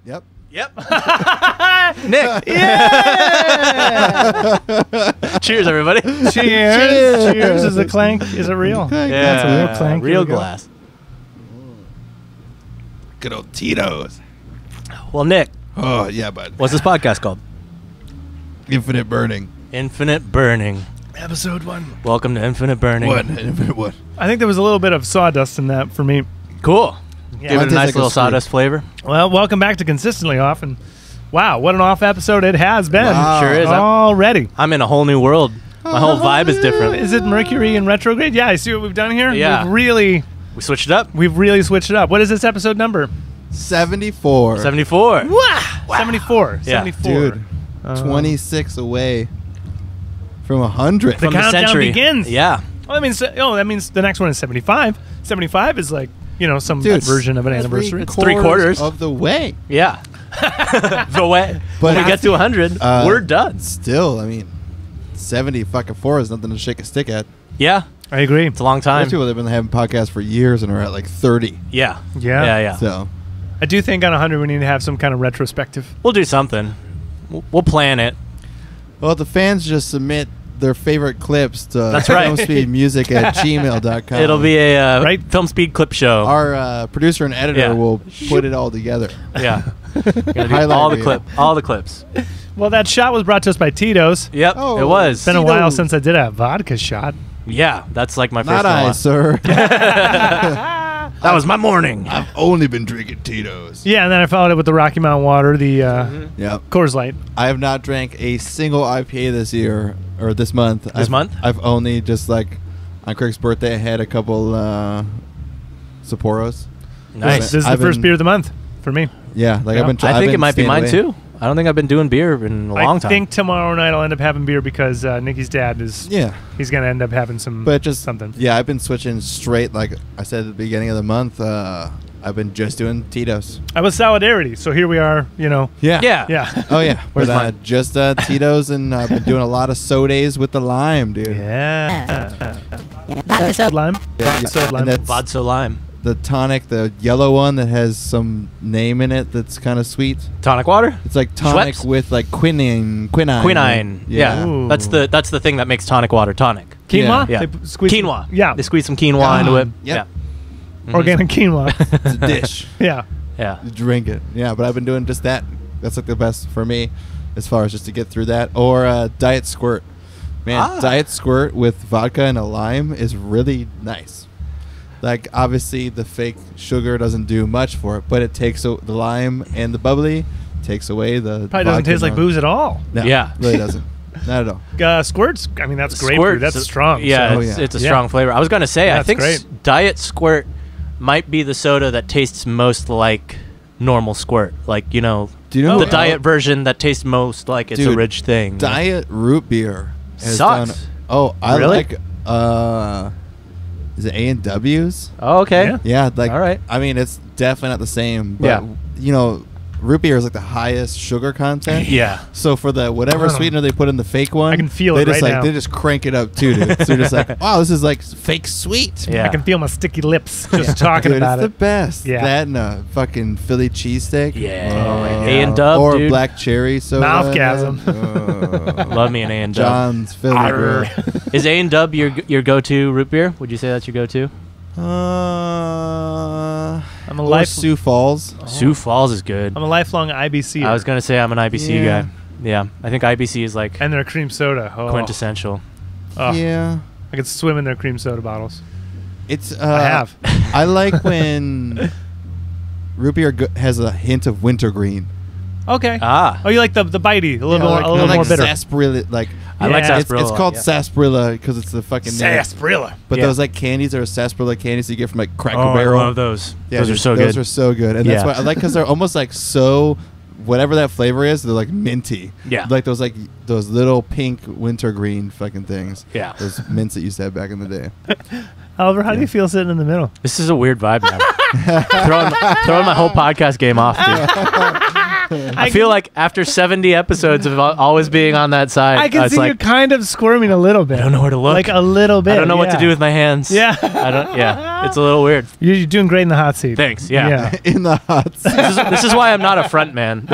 Yep. Nick. Yeah. Cheers, everybody. Cheers. Cheers. Is the clank? Is it real? Yeah, That's a real clank. real Here we go. glass. Good old Titos. Well, Nick, Oh, yeah, bud. what's this podcast called? Infinite Burning. Infinite Burning. Episode 1. Welcome to Infinite Burning. What? Infinite what? I think there was a little bit of sawdust in that for me. Cool. Yeah. Give Mine it a tastes nice like a little sweet. sawdust flavor. Well, welcome back to Consistently Off, and wow, what an off episode it has been. Wow. Sure is. Already. I'm in a whole new world. My whole vibe is different. Is it Mercury in retrograde? Yeah, I see what we've done here. Yeah. We switched it up. really switched it up. What is this episode number? 74. 74. Wow. 74. Yeah. 74. Dude, 26 away from 100. The From the countdown century. begins. Yeah. Well, that means the next one is 75. 75 is like, some Dude, version of an anniversary. It's 3/4 of the way. Yeah. The way. But when we get to 100, we're done. Still, I mean, 74 is nothing to shake a stick at. Yeah. I agree. It's a long There's time. people that have been having podcasts for years and are at like 30. Yeah. Yeah. Yeah. So, I do think on 100 we need to have some kind of retrospective. We'll do something. We'll plan it. well, the fans just submit their favorite clips to That's right. filmspeedmusic@gmail.com. It'll be a Right. Filmspeed clip show. Our producer and editor Yeah. will put it all together. Yeah. Gonna do Highlight all the reel. all the clips. Well, that shot was brought to us by Tito's. Yep. Oh. It was. It's been a while Tito's. since I did a vodka shot. Yeah. That's like my first Not I, one. sir. That was my morning. I've only been drinking Titos. Yeah, and then I followed it with the Rocky Mountain Water, the Yep. Coors Light. I have not drank a single IPA this year or this month. month? I've only just on Craig's birthday I had a couple Sapporos. Nice. This is the I've first been- beer of the month for me. Yeah, Yeah. I've been. I I've think been it might be staying mine away. too. I don't think I've been doing beer in a long time. I think tomorrow night I'll end up having beer because Nikki's dad is. Yeah, He's gonna end up having some. but just something. Yeah, I've been switching straight. Like I said at the beginning of the month, I've been just doing Titos. I was solidarity, so here we are. Yeah. Yeah. Yeah. Oh yeah. Where's But, mine? just Tito's, and I've been doing a lot of sodas with the lime, dude. Yeah. Lime. Yeah, So and lime. that's Vodka lime. the tonic, the yellow one that has some name in it that's kind of sweet. Tonic water? It's like tonic Schweppes? with like quinine. Quinine. Yeah. Ooh. That's the thing that makes tonic water tonic. Quinoa. Yeah. They squeeze some- Quinoa. Yeah. They squeeze some quinoa into it. Yep. Yeah. Organic quinoa. It's a dish. Yeah. Yeah. You drink it. Yeah, but I've been doing just that. That's like the best for me as far as just to get through that. Or Diet Squirt. Man, Diet Squirt with vodka and a lime is really nice. Like, obviously, the fake sugar doesn't do much for it, but it takes the lime and the bubbly, takes away the Probably doesn't vodka taste like and booze at all. No, Yeah. really doesn't. Not at all. Squirts. I mean, that's great. Squirt, That's so- strong. Yeah, so- it's a Yeah. strong flavor. I was going to say, I That's think great. Diet Squirt might be the soda that tastes most like normal Squirt. Like, Do you know the what- diet version that tastes most like it's a Dude, rich thing. Diet root beer has Sucks. done. Oh, I Really? like. Is it A&W's? Oh, okay. Yeah. Yeah, like. All right. I mean, it's definitely not the same. But, Yeah. root beer is like the highest sugar content. Yeah. So for the whatever sweetener they put in the fake one, I can feel they it just right like now. they just crank it up too, dude. So they're just like, wow, this is like fake sweet. Yeah. I can feel my sticky lips just talking Dude, about it's it. the best. Yeah. That and a fucking Philly cheesesteak. Yeah. Oh my God. A&W, or dude. black cherry soda. Mouthgasm. Oh. Love me an A&W. John's Philly Arr. girl. Is A&W your go-to root beer? Would you say that's your go-to? I'm a or life. Sioux Falls. Sioux Falls is good. I'm a lifelong IBC. I was going to say I'm an IBC Yeah. guy. Yeah. I think IBC is like and their cream soda. Oh. quintessential. Oh, Yeah. I could swim in their cream soda bottles. It's I have. I like when root beer has a hint of wintergreen. Okay. Ah. Oh, you like the bitey, a little Yeah, more, a little like more bitter. Sarsaparilla, like I like Yeah. sarsaparilla. it's called yeah. sarsaparilla because it's the fucking name. Sarsaparilla. But Yeah. those like candies are sarsaparilla candies you get from like Cracker Oh, I Barrel. love those. Yeah, Those are dude, so Those good. are so good, and Yeah. that's why I like because they're almost like so. Whatever that flavor is, they're like minty. Yeah. Like those little pink wintergreen fucking things. Yeah. Those mints that you used to have back in the day. Oliver, how do you feel sitting in the middle? This is a weird vibe now. throwing my whole podcast game off, dude. I feel like after 70 episodes of always being on that side, I can it's see like, you kind of squirming a little bit. I don't know where to look. Like a little bit. I don't know what to yeah. do with my hands. Yeah. I don't. Yeah. It's a little weird. You're doing great in the hot seat. Thanks. Yeah. In the hot seat. This is why I'm not a front man.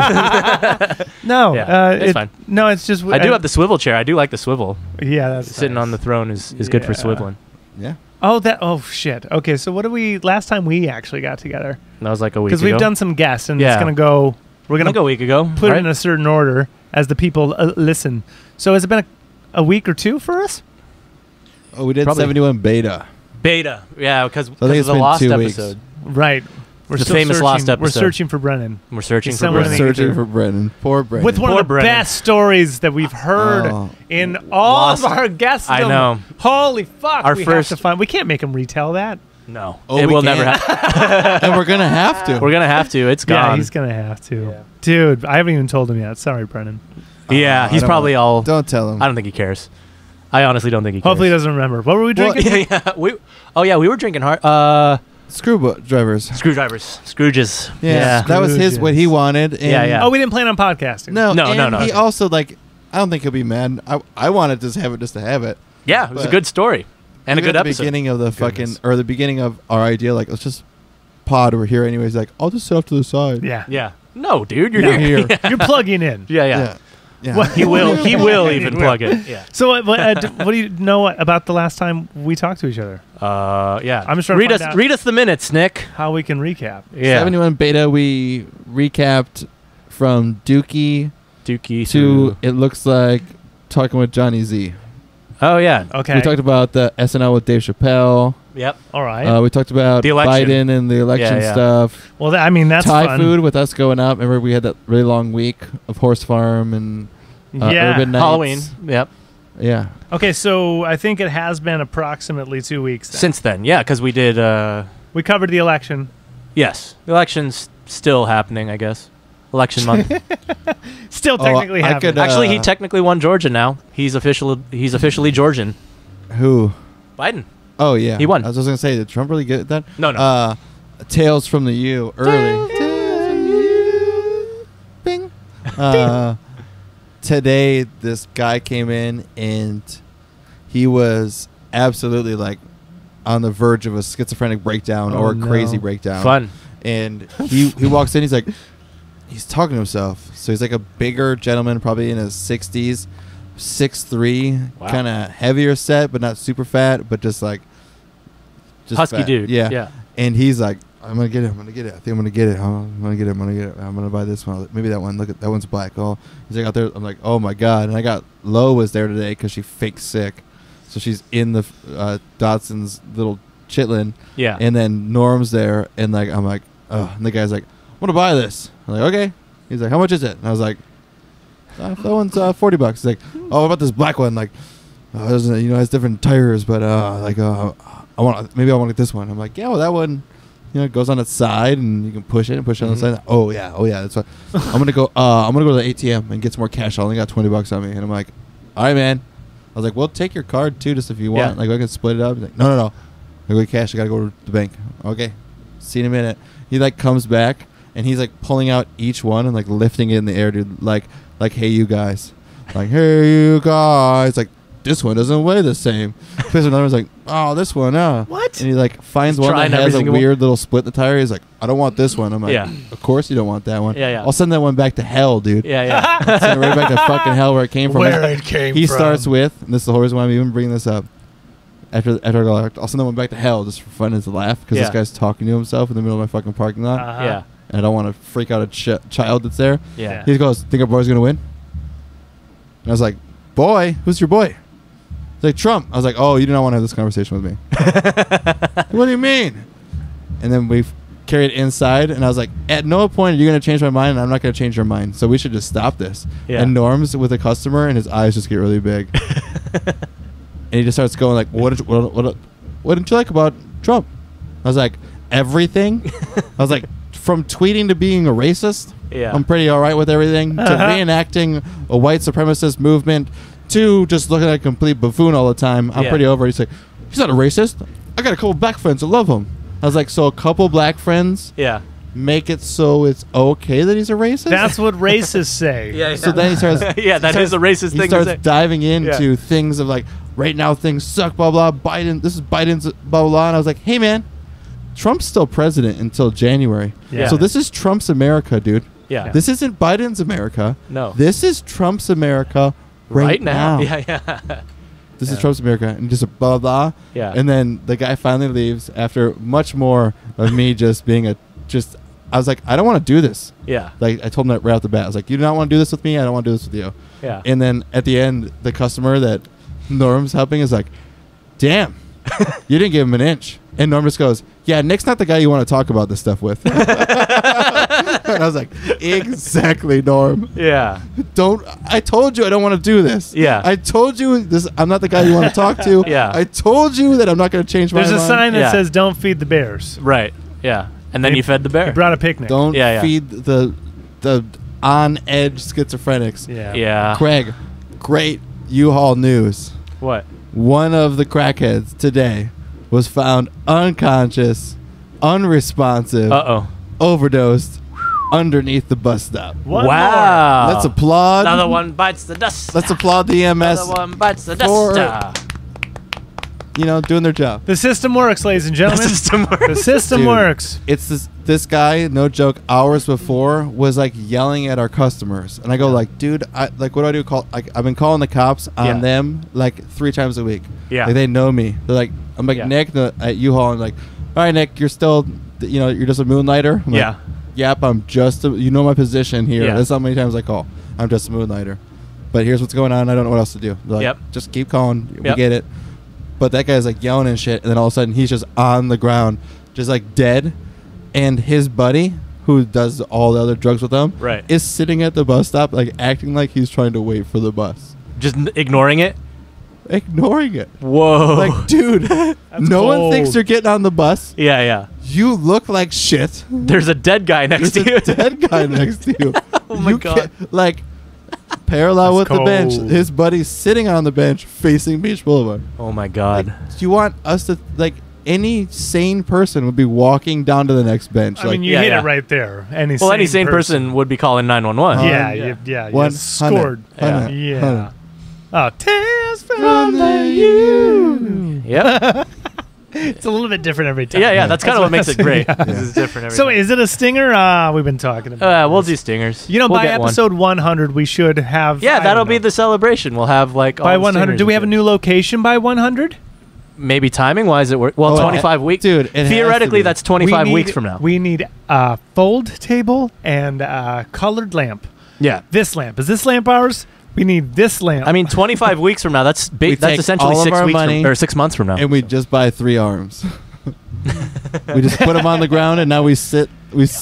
No, Yeah, it's fine. No, it's just. I do have the swivel chair. I do like the swivel. Yeah, that's Sitting on the throne is good for Yeah. swiveling. Yeah. Oh shit. Okay, so what did we last time we actually got together? That was like a week ago. Because we've done some guests, and Yeah. it's gonna go. We're gonna like a week ago. put right? it in a certain order as the people listen. So has it been a week or two for us? Oh, we did Probably. 71 beta. Beta. Yeah, because think of it's the been lost 2 weeks. episode. Right. We're The still famous searching. lost We're episode. searching for Brennan. We're searching for Someone Brennan. in the- Searching for Brennan. Poor Brennan. With one Poor of the Brennan. best stories that we've heard Oh. in all Lost. of our guests. I know. Holy fuck! Our we first- have to find. We can't make him retell that. No. Oh, it we will never can't. happen. And we're going to have to. We're going to have to. It's gone. Yeah, he's gonna have to. Yeah. Dude, I haven't even told him yet. Sorry, Brennan. Yeah, I he's don't probably wanna- all... Don't tell him. I don't think he cares. I honestly don't think he cares. Hopefully, he doesn't remember. What were we drinking? yeah. We were drinking hard. Screwdrivers. Screwdrivers. Scrooges. Yeah. That was what he wanted. And Yeah. Oh, we didn't plan on podcasting. No, No, and no. He also, like, I don't think he'll be mad. I wanted to have it just to have it. Yeah, it was a But- good story. And a Even good at the episode. beginning of the fucking, Goodness. or the beginning of our idea, like, let's just pod over here anyways. Like, I'll just sit off to the side. Yeah. Yeah. No, dude, you're You're here. here. You're plugging in. Yeah. Yeah. What- He will. He will even He plug it. Yeah. So, what do you know about the last time we talked to each other? Yeah. I'm just trying to find out. Read us the minutes, Nick. How we can recap? Yeah. 71 beta, we recapped from Dookie Dookie to it looks like talking with Johnny Z. Oh yeah. Okay. We talked about the SNL with Dave Chappelle. Yep. All right. We talked about The election. Biden and the election Yeah. stuff. Well, I mean, that's Thai fun. food with us going up. Remember we had that really long week of Horse Farm and Yeah. Urban Nights. Halloween. Yep. Yeah. Okay, so I think it has been approximately 2 weeks. Then. Since then, yeah, because we did. We covered the election. Yes, the election's still happening. I guess. Election month. Still technically I happening. could, Actually, he technically won Georgia now. He's officially Georgian. Who? Biden. Oh yeah. He won. I was just gonna say, did Trump really get at that? No. Tales from the U early. Bing. Today this guy came in and he was absolutely like on the verge of a schizophrenic breakdown or a crazy breakdown. Fun. And he walks in, he's like, he's talking to himself. So he's like a bigger gentleman, probably in his 60s, 6'3", Wow. kind of heavier set, but not super fat, but just Husky fat. dude. Yeah. Yeah. And he's like, I'm gonna get it. I think I'm gonna get it. I'm gonna buy this one. Maybe that one. Look at that one's black. Oh, he's like out there. I'm like, oh my god. And I got Lo was there today because she faked sick, so she's in the Dotson's little chitlin. Yeah. And then Norm's there, and like I'm like, oh. And the guy's like, I want to buy this. I'm like, okay. He's like, how much is it? And I was like, that one's $40. He's like, oh, what about this black one? Like, it has different tires, but I want to get this one. I'm like, yeah, well, that one, it goes on its side, and you can push it on the side. Oh yeah, that's what. I'm gonna go to the ATM and get some more cash. I only got $20 on me, and I'm like, all right, man. I was like, well, take your card too, just if you want. Yeah. Like, I can split it up. He's like, no. I go get cash. I gotta go to the bank. Okay, see you in a minute. He like comes back, and he's like pulling out each one and like lifting it in the air, dude. Like, hey, you guys. Like, hey, you guys. Like, this one doesn't weigh the same. Picks another one's like, oh, this one, What? And he like finds He's one that trying every has a single one. weird little split in the tire. He's like, I don't want this one. I'm like, Yeah. of course you don't want that one. Yeah. I'll send that one back to hell, dude. Yeah. Send it right back to fucking hell where it came from. Where it came He from. starts with, and this is the whole reason why I'm even bringing this up. After I go, I'll send that one back to hell just for fun and to laugh because this Yeah. guy's talking to himself in the middle of my fucking parking lot, Uh-huh. Yeah. and I don't want to freak out a child that's there. Yeah. He goes, think our boy's gonna win? And I was like, boy, who's your boy? He's like, Trump. I was like, oh, you do not want to have this conversation with me. What do you mean? And then we carried it inside, and I was like, at no point are you going to change my mind, and I'm not going to change your mind. So we should just stop this. Yeah. And Norm's with a customer, and his eyes just get really big. And he just starts going like, what didn't you like about Trump? I was like, everything. I was like, from tweeting to being a racist, Yeah. I'm pretty all right with everything, to reenacting a white supremacist movement, to just looking at a complete buffoon all the time. I'm Yeah. pretty over it. He's like, he's not a racist. I got a couple black friends that love him. I was like, so a couple black friends Yeah. make it so it's okay that he's a racist? That's what racists say. Yeah. So then he starts... Yeah, that is a racist He thing to starts say. diving into things of like, right now things suck, blah, blah. Biden, this is Biden's blah, blah, blah. And I was like, hey, man, Trump's still president until January. Yeah. So this is Trump's America, dude. Yeah. This isn't Biden's America. No. This is Trump's America right now. Yeah. This is Trump's America, and just blah blah. Yeah. And then the guy finally leaves after much more of me just being I was like, I don't want to do this. Yeah. Like I told him that right off the bat. I was like, you do not want to do this with me. I don't want to do this with you. Yeah. And then at the end, the customer that Norm's helping is like, damn, you didn't give him an inch. And Norm just goes, yeah, Nick's not the guy you want to talk about this stuff with. And I was like, exactly, Norm. Yeah. I told you I don't want to do this. Yeah. I told you this. I'm not the guy you want to talk to. Yeah. I told you that I'm not going to change my mind. There's a sign that Yeah. says "Don't feed the bears." Right. Yeah. And then you fed the bear. He brought a picnic. Don't Yeah, yeah. feed the on-edge schizophrenics. Yeah. Yeah. Craig, great U-Haul news. What? One of the crackheads today was found unconscious, unresponsive, overdosed underneath the bus stop. One Wow. Let's applaud. Another one bites the dust. Let's applaud the EMS Another one bites the for, dust. doing their job. The system works, ladies and gentlemen. The system works. The system Dude. works. It's this guy, no joke, hours before was like yelling at our customers, and I go like, dude, what do I do? I've been calling the cops on Yeah. them like 3 times a week. Yeah. Like, they know me. They're like, I'm like, Yeah. Nick at U-Haul, and like, all right, Nick, you're still, you're just a moonlighter. I'm Yeah. like, yep, I'm just you know my position here. Yeah. That's how many times I call. I'm just a moonlighter. But here's what's going on. I don't know what else to do. They're like, Yep. just keep calling. We Yep. get it. But that guy's like yelling and shit, and then all of a sudden he's just on the ground, just like dead, and his buddy, who does all the other drugs with him, Right. is sitting at the bus stop, like acting like he's trying to wait for the bus, Just ignoring it. ignoring it. Whoa. Like, dude, no one cold. thinks you're getting on the bus. yeah, yeah. You look like shit. There's a dead guy next There's to you. a dead guy next to you. Oh my You God. can't- Like, parallel That's with the bench, cold. his buddy's sitting on the bench facing Beach Boulevard. Oh my God. Like, do you want us to, like, any sane person would be walking down to the next bench? I mean, you Yeah, hit yeah. it right there. Any Any sane person would be calling 911. Yeah, Yeah. yeah, One you scored. hundred. Yeah. Oh, tears from From the the you. Yep. It's a little bit different every time. Yeah, yeah. That's kind of what makes it great. Yeah. This is different every So time. is it a stinger? We've been talking about We'll this. do stingers. You know, We'll by get one. episode 100, we should have... Yeah, I don't that'll be know. the celebration. We'll have like all By the 100. stingers Do we and have a shit. new location by 100? Maybe timing wise it work. Well, Oh, 25 weeks. dude, it has to Theoretically, be. that's 25 weeks from now. We need a fold table and a colored lamp. Yeah. This lamp. Is this lamp ours? We need this lamp. I mean, 25 weeks from now. That's We that's take essentially all of 6 our weeks money or 6 months from now. And we just buy 3 arms. We just put them on the ground, and now we sit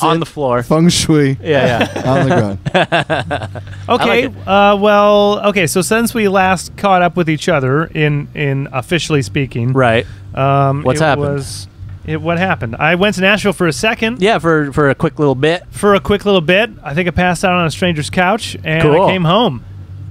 On the floor. feng shui Yeah, yeah. on the ground. okay. like So since we last caught up with each other in officially speaking, Right. What's it happened? was- what happened? I went to Nashville for a second. Yeah, for a quick little bit. For a quick little bit. I think I passed out on a stranger's couch, and Cool. I came home.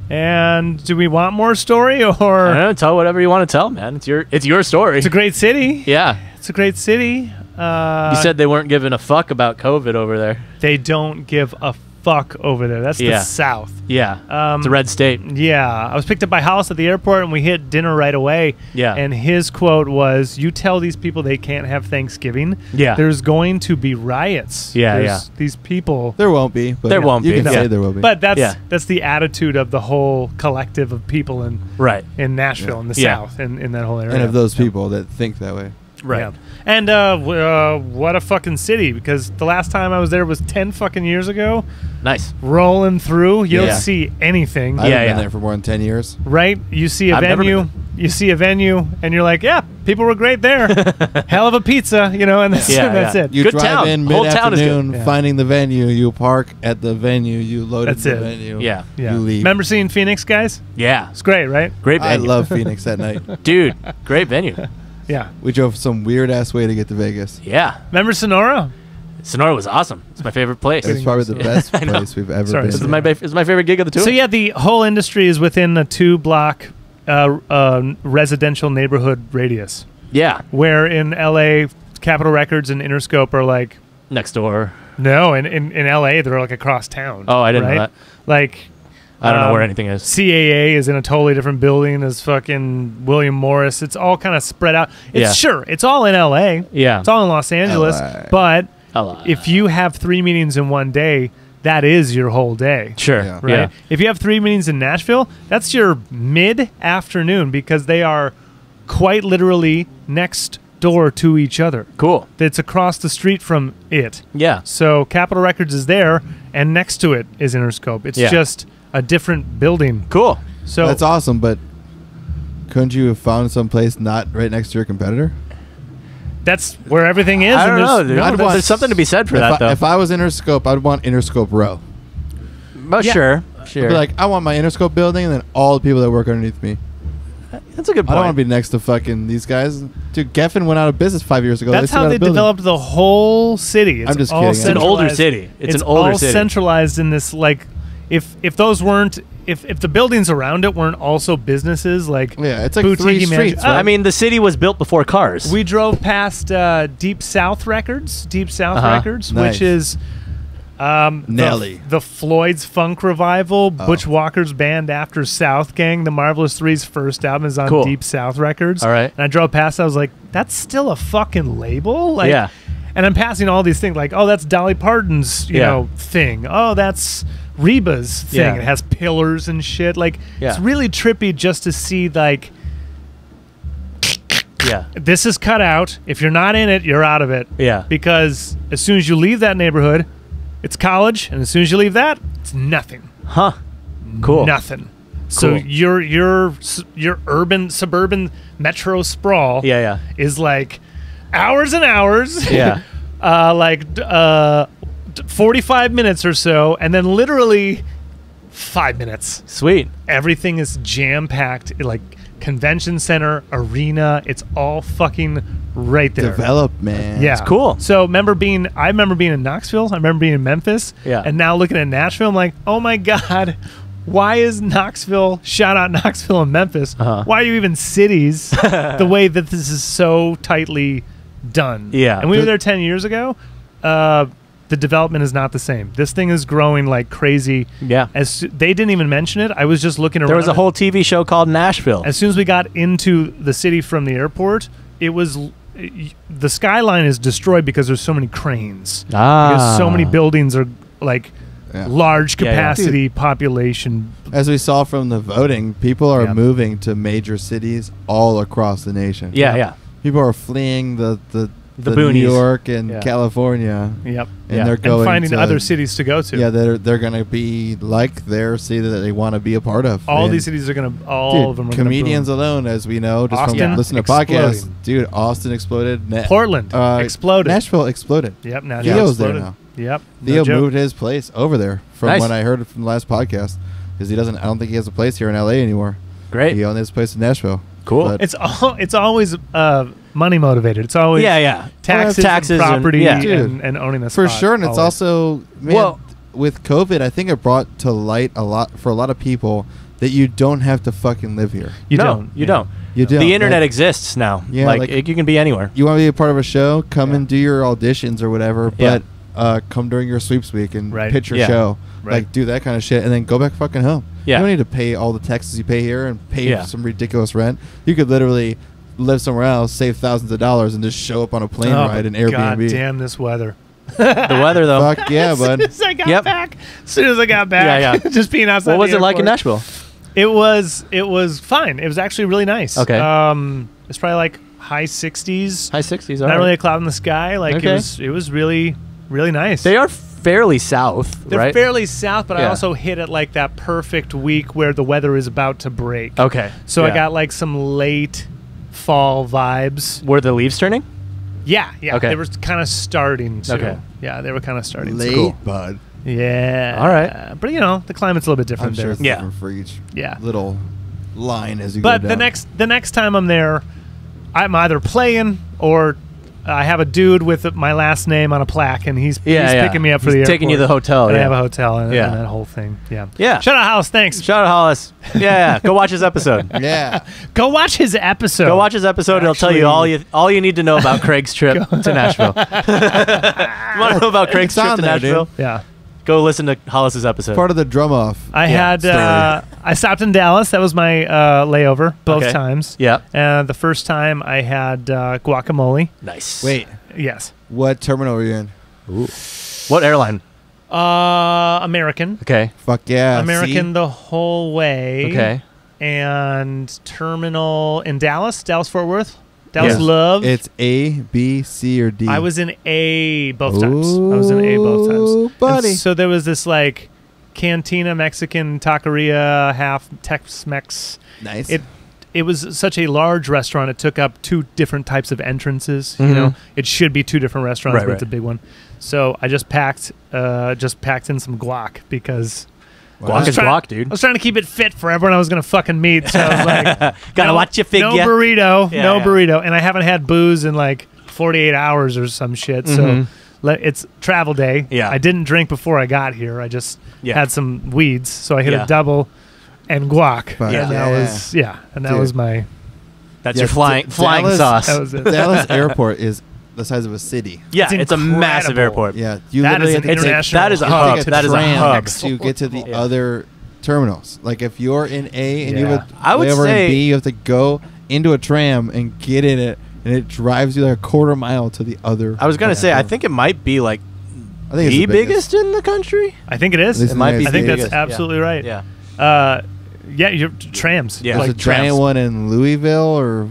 And do we want more story, I don't or know, tell whatever you want to tell, man. It's your story. it's a great city? Yeah. It's a great city. You said they weren't giving a fuck about COVID over there. They don't give a fuck over there. That's Yeah. the South. Yeah. It's a red state. Yeah. I was picked up by Hollis at the airport, and we hit dinner right away. Yeah. And his quote was, "You tell these people they can't have Thanksgiving. Yeah. There's going to be riots. Yeah, There's These people." There won't be. But There won't you be, can yeah. say there will be. But that's Yeah. that's the attitude of the whole collective of people Right. in Nashville, in the Yeah. South, in that whole area. and of those people that think that way. Right. Yeah. And what a fucking city, because the last time I was there was 10 fucking years ago. Nice. Rolling through, you Yeah. don't see anything, I haven't Yeah, been yeah. there for more than 10 years. right? You see a I've never venue, and you're like, yeah, people were great there. Hell of a pizza, and that's, Yeah, that's yeah. it. You Good drive town. in Whole town is good. mid-afternoon, Yeah. finding the venue. You park at the venue. You load That's into the it. venue. Yeah. Yeah. You leave. Remember seeing Phoenix, guys? Yeah. It's great, right? Great I venue. love Phoenix at night. Dude, great venue. Yeah. We drove some weird-ass way to get to Vegas. Yeah. Remember Sonora? Sonora was awesome. It's my favorite place. It's probably the best I know. place we've ever Sorry, been. This is to. my favorite gig of the tour. So yeah, the whole industry is within a 2-block residential neighborhood radius. Yeah. Where in LA, Capitol Records and Interscope are like, Next door. no, in LA they're like across town. Oh, I didn't know that. Like, I don't know where anything is. CAA is in a totally different building as fucking William Morris. It's all kind of spread out. It's all in LA. Yeah. It's all in Los Angeles. LA. But LA. if you have 3 meetings in one day, that is your whole day. Sure. Yeah. Right? Yeah. If you have 3 meetings in Nashville, that's your mid-afternoon because they are quite literally next door to each other. Cool. It's across the street from it. Yeah. So Capitol Records is there, and next to it is Interscope. It's just a different building. Cool. So That's awesome, but couldn't you have found some place not right next to your competitor? that's where everything is. I and don't know. there's- Dude. There's something to be said for that, though. If I was Interscope, I'd want Interscope Row. But sure. I'd be like, I want my Interscope building and then all the people that work underneath me. That's a good I point. don't want to be next to fucking these guys. Dude, Geffen went out of business 5 years ago. That's still how got a they building. developed the whole city. It's I'm just all kidding. It's an older centralized. city. It's an all older city. centralized in this, like, if those weren't, if the buildings around it weren't also businesses, like Yeah, it's like boutique 3 mansion- streets. Right? I mean, the city was built before cars. We drove past Deep South Records, Nice. which is Nelly. the Floyd's Funk Revival, Butch Walker's band After South Gang. The Marvelous Three's first album is on Cool. Deep South Records. All right. And I drove past, I was like, that's still a fucking label? Like, Yeah. And I'm passing all these things like, oh, that's Dolly Parton's, you know, thing. Oh, that's Reba's thing. Yeah. It has pillars and shit. Like, Yeah. it's really trippy just to see, like, Yeah. this is cut out. If you're not in it, you're out of it. Yeah. Because as soon as you leave that neighborhood, it's college, and as soon as you leave that, it's nothing. Huh. Cool. Nothing. So Cool. your urban suburban metro sprawl Yeah. is like hours and hours. Yeah. 45 minutes or so, and then literally 5 minutes. Sweet. Everything is jam packed. Like convention center, arena. It's all fucking right there. Develop, man. Yeah, It's cool. So I remember being in Knoxville. I remember being in Memphis. Yeah. And now looking at Nashville, I'm like, oh my god, why is Knoxville? Shout out Knoxville and Memphis. Uh-huh. Why are you even cities? The way that this is so tightly done. Yeah. And we were there 10 years ago. The development is not the same. This thing is growing like crazy. Yeah. They didn't even mention it. I was just looking around. There was a whole TV show called Nashville. As soon as we got into the city from the airport, it was the skyline is destroyed because there's so many cranes. Because so many buildings are like large Yeah, yeah. capacity population. As we saw from the voting, people are Yeah. moving to major cities all across the nation. Yeah. People are fleeing the The New boonies. York and Yeah. California. Yep. And they're going and finding to other cities to go to. Yeah, they're going to be like their city that they want to be a part of. All And these cities are going to, all dude, of them are comedians gonna boom. alone, as we know, just Austin from listening to podcasts. exploding. Dude, Austin exploded. Portland exploded. Nashville exploded. Yep. Now Theo's there exploded. now. Yep. Theo No joke. moved his place over there from Nice. when I heard it from the last podcast. Because he doesn't, I don't think he has a place here in LA anymore. Great. He only has a place in Nashville. Cool. But It's always money motivated. It's always Yeah. taxes, Taxes and and- property, yeah. and owning a for spot, sure, and it's always. also, man, Well- with COVID, I think it brought to light a lot for a lot of people that you don't have to fucking live here. you no, don't. You don't. You don't. The internet Like, exists now. Yeah, Like, like- you can be anywhere. you want to be a part of a show, come Yeah. and do your auditions or whatever, Yeah. but come during your sweeps week and Right. pitch your Yeah. show. Right. Like, do that kind of shit, and then go back fucking home. Yeah. You don't need to pay all the taxes you pay here and pay Yeah. some ridiculous rent. You could literally live somewhere else, save thousands of dollars, and just show up on a plane ride in Airbnb. God damn this weather. The weather, though. Fuck yeah, As soon bud. as I got Yep. back. As soon as I got back. Yeah. Just being outside What was the it like in airport. Nashville? It was fine. It was actually really nice. Okay. It's probably like high 60s. High 60s. Not really a cloud in the sky. Like Okay. it was really, really nice. They are fairly south, They're right? fairly south, but I Yeah. also hit at like that perfect week where the weather is about to break. Okay. So I Yeah. got like some late fall vibes. Were the leaves turning? Yeah. Okay. They were kind of starting to. Okay. Yeah, they were kind of starting Late, to. Cool. bud. Yeah. All right. But you know, the climate's a little bit I'm different sure there. it's Yeah. different for each Yeah. little line as you But go the down. next time I'm there, I'm either playing or I have a dude with my last name on a plaque, and he's picking me up for He's the airport. taking you to the hotel. And I Yeah. have a hotel and, Yeah. and that whole thing. Yeah. Yeah. Shout out Hollis. Thanks. Shout out Hollis. Yeah. Go watch his episode. Yeah. Go watch his episode. Go watch his episode. It'll tell you Actually- all you need to know about Craig's trip to Nashville. You want to know about Craig's It's trip on to there, Nashville? dude. Yeah. Go listen to Hollis's episode. Part of the drum off. I had I stopped in Dallas. That was my layover both times. Yeah. The first time I had guacamole. Nice. Wait. Yes. What terminal were you in? Ooh. What airline? American. Okay. Fuck yeah. American See? the whole way. Okay. And terminal in Dallas, Fort Worth. Dallas Yeah. Love. It's A, B, C, or D. I was in A both times. I was in A both times. Buddy. And so there was this like cantina Mexican taqueria, half Tex-Mex. Nice. It was such a large restaurant. It took up 2 different types of entrances. You know, it should be 2 different restaurants, but it's a big one. So I just packed in some guac because Guac is guac, dude. I was trying to keep it fit for everyone I was going to fucking meet. So I was like, gotta watch your figure. No burrito, Yeah, no yeah. burrito, and I haven't had booze in like 48 hours or some shit. So it's travel day. Yeah. I didn't drink before I got here. I just had some weeds, so I hit Yeah. a double and guac. Fuck And that was my. That's your flying Dallas- sauce. That was it. Dallas Airport is the size of a city. Yeah, it's a massive incredible. airport. Yeah, you That literally is have an to take- international. That is a you have to hub. take That is a tram hub. to get to the Yeah. other terminals. Like if you're in A and you Yeah. would I would over say- in B, you have to go into a tram and get in it, and it drives you like a quarter mile to the other. I was gonna say, I think it might be like I think it's the biggest in the country. I think it is. At least It might be. I think the that's biggest. absolutely right. Yeah. You're trams. Yeah. There's like a giant trams. one in Louisville, or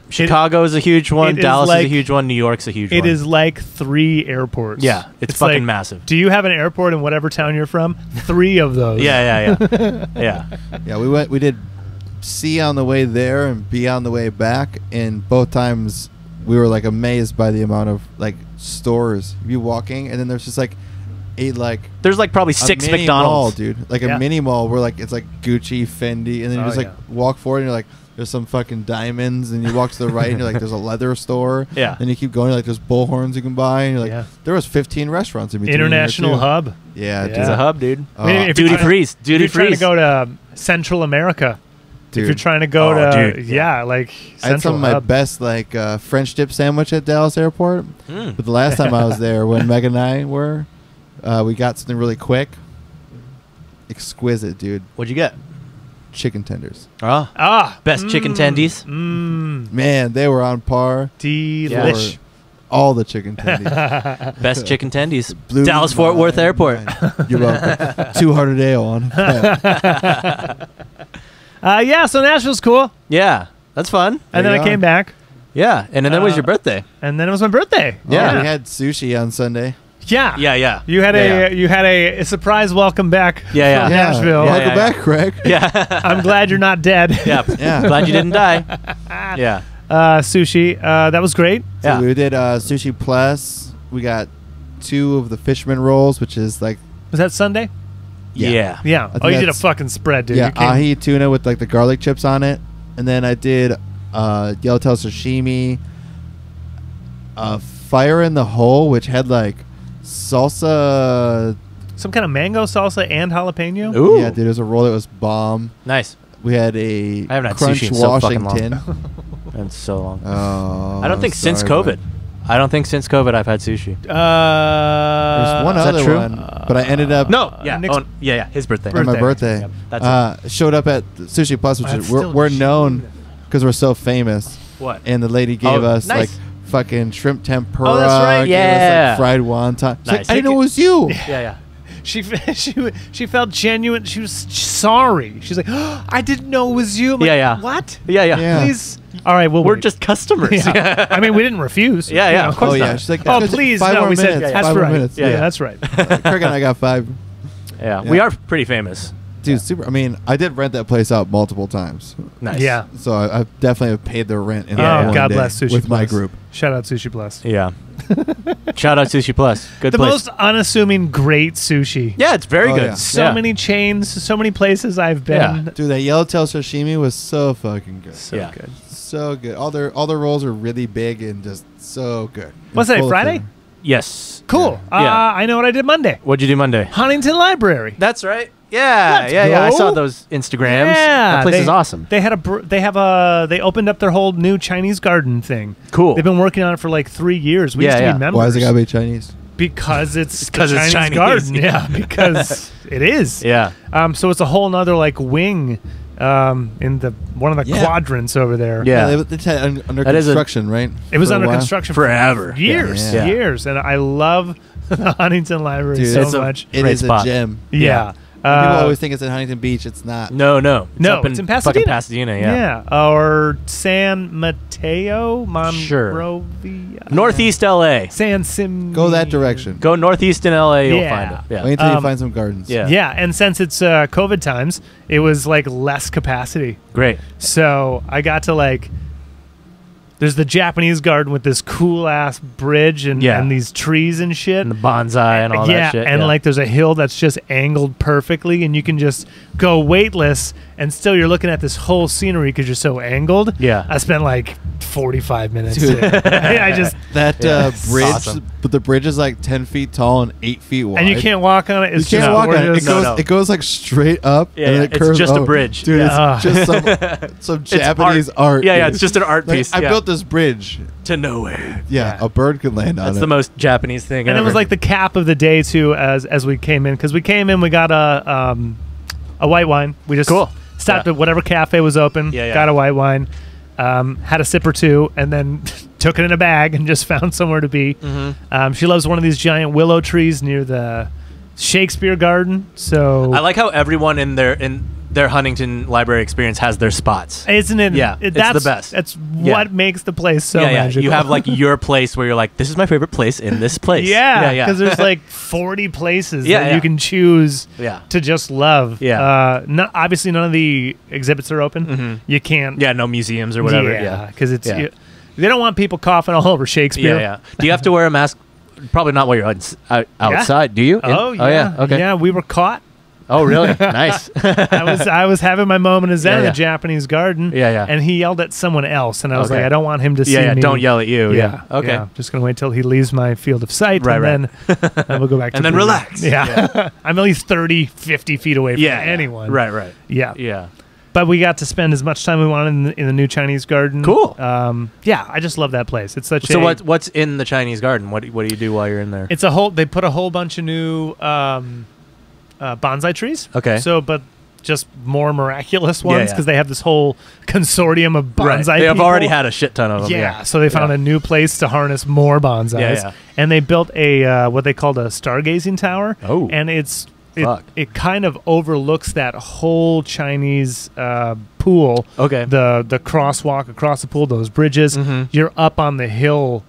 Chicago is a huge one. it is Dallas is like- a huge one. New York's a huge one. It is like 3 airports. Yeah, it's fucking like, massive. Do you have an airport in whatever town you're from? 3 of those. Yeah. Yeah. yeah. We did C on the way there and B on the way back, and both times we were like amazed by the amount of like stores you walking, and then there's just like There's like probably a 6 mini McDonald's. mall, dude. Like Yeah. a mini mall where like it's like Gucci, Fendi, and then you Oh, just like yeah. walk forward and you're like, there's some fucking diamonds, and you walk to the right and you're like, there's a leather store. Yeah. Then you keep going, like there's bullhorns you can buy, and you're like, Yeah. there was 15 restaurants in between. International here, too. hub. Yeah, dude. Yeah. It's a hub, dude. Oh, I mean, if you're Duty trying to- freeze. If Duty you're trying to freeze. go to Central America, dude. if you're trying to go Oh, to dude. like I had some Central of my hub. best like French dip sandwich at Dallas Airport. Mm. But the last time I was there, when Meg and I were, we got something really quick. Exquisite, dude. What'd you get? Chicken tenders. Best chicken tendies. Man, they were on par. Delish. for all the chicken tendies. Best chicken tendies. Blew Dallas Fort my Worth Airport. mind. You're welcome. 200 ale on. Yeah, so Nashville's cool. Yeah, that's fun. And There then you I came are. back, Yeah, and then it was your birthday. and then it was my birthday. Yeah. We had sushi on Sunday. Yeah. Yeah. You had Yeah, you had a surprise welcome back Yeah, from yeah. Nashville. Yeah. Welcome back, Craig. Yeah. I'm glad you're not dead. Yeah. Yeah. Glad you didn't die. Yeah. Sushi, that was great. So Yeah. we did Sushi Plus. We got 2 of the fisherman rolls, which is like Was that Sunday? Yeah. Yeah. think Oh, you did a that's- fucking spread, dude. yeah, You came- ahi tuna with like the garlic chips on it, and then I did yellowtail sashimi, fire in the hole, which had like salsa. Some kind of mango salsa and jalapeno. Ooh. Yeah, dude, it was a roll that was bomb. Nice. We had a I haven't had crunch sushi in so fucking long. Washington. That's so long. Oh, I don't think since sorry, COVID. bud. I don't think since COVID I've had sushi. There's one is that other true? one, but I ended up No. Yeah. Nick's- Yeah. His birthday. on my birthday. Yep, that's Showed up at Sushi Plus, which That's is we're still known because we're so famous. What? And the lady gave us nice. like fucking shrimp tempura. Oh, that's right. gave us, Yeah. like, fried wonton. She's like, Nice. I didn't know it was you. Yeah. She felt genuine. She was sorry. She's like, oh, I didn't know it was you. I'm like, Yeah. What? Yeah. Yeah. Please. All right. Well, We're just customers. Yeah. I mean, we didn't refuse. Yeah, yeah, of course Oh yeah, not. she's like, Oh, "Just please. 5 No, more we minutes, said that's 5 more right. minutes." Yeah, Yeah. that's right. Craig and I got 5. Yeah. Yeah. We are pretty famous. Dude, super. I mean, I did rent that place out multiple times, Nice. Yeah. so I definitely have paid their rent in Yeah, that yeah. one God day bless Sushi with my Plus. group. Shout out Sushi Plus. Yeah. Shout out Sushi Plus. Good The place. most unassuming great sushi. Yeah, it's very Oh, good. yeah. So Yeah. many chains, so many places I've been. Dude, that yellowtail sashimi was so fucking good. So Yeah. good. So good. All their rolls are really big and just so good. What's And that, full of Friday? flavor. Yes. Cool. Yeah. I know what I did Monday. What'd you do Monday? Huntington Library. That's right. Yeah. Let's Yeah. I go. saw those Instagrams. Yeah, That place is awesome. They opened up their whole new Chinese garden thing. Cool. They've been working on it for like 3 years. We Yeah, used to yeah. be members. Why is it gotta be Chinese? Because it's Because the it's Chinese Chinese, garden. yeah. Because it is. Yeah. So it's a whole nother like wing in the one of the quadrants over there. Yeah. It's under That is construction, right? It was For a under while? construction Forever. for years, Yeah. years, and I love the Huntington Library Dude, so it's much. It Great is spot. a gem. Yeah. People always think it's at Huntington Beach. It's not. No. No, up it's in Pasadena. Fucking Pasadena, yeah. Or San Mateo, Sure. Monrovia. Northeast LA. San Sim. Go that direction. Go northeast in LA, you'll Yeah. find it. Yeah. Wait until you find some gardens. Yeah. Yeah, and since it's COVID times, it was like less capacity. Great. So I got to like, there's the Japanese garden with this cool ass bridge and these trees and shit. And the bonsai and all that shit. And like there's a hill that's just angled perfectly, and you can just go weightless, and still you're looking at this whole scenery because you're so angled. Yeah. I spent like 45 minutes. Dude. I just That Yeah. bridge, Awesome. but the bridge is like 10 feet tall and 8 feet wide. and you can't walk on it. You It's can't just walk on it. gorgeous. No. It goes like straight up, Yeah, and then yeah. it It's curves just a over. bridge. Dude. Yeah. It's just some Japanese art. Yeah, dude. it's just an art Like, piece. I yeah. built this bridge. to nowhere. Yeah, a bird could land on That's it. the most Japanese thing And ever. it was like the cap of the day too, as we came in, because we came in, we got a white wine. We just Cool. stopped Yeah. at whatever cafe was open. Yeah, yeah. Got a white wine, had a sip or two, and then took it in a bag and just found somewhere to be. Mm-hmm. She loves one of these giant willow trees near the Shakespeare Garden. So I like how everyone in their Huntington Library experience has their spots. isn't it? Yeah, it's that's the best. That's Yeah. what makes the place so yeah, magical. You have like your place where you're like, this is my favorite place in this place. yeah, yeah. because there's like 40 places Yeah, that yeah. you can choose. Yeah. To just love. Yeah. Obviously, none of the exhibits are open. Mhm. You can't. Yeah, no museums or whatever. Yeah. because it's Yeah. they don't want people coughing all over Shakespeare. Yeah, yeah. Do you have to wear a mask? Probably not while you're outside. Do you? Oh yeah. Okay. Yeah, we were caught. Oh really? Nice. I was having my moment of zen in Yeah, the yeah. Japanese garden. Yeah, yeah. And he yelled at someone else, and I was Okay. like, I don't want him to see Yeah, me. don't yell at you. Yeah. Okay. yeah. Just gonna wait till he leaves my field of sight, Right, and then we'll go back. And to then breathing. relax. Yeah. I'm at least 30, 50 feet away from Yeah. anyone. Right. Right. Yeah. Yeah. But we got to spend as much time we wanted in the new Chinese garden. Cool. Yeah, I just love that place. It's such So a what's in the Chinese garden? What do you do while you're in there? It's a whole. They put a whole bunch of new bonsai trees. Okay. So, but just more miraculous ones yeah. because they have this whole consortium of bonsai. They have people. already had a shit ton of them. Yeah. So they found a new place to harness more bonsais. Yeah. And they built a what they called a stargazing tower. Oh. And Fuck. it kind of overlooks that whole Chinese pool. Okay. The crosswalk across the pool, those bridges. Mhm. You're up on the hill.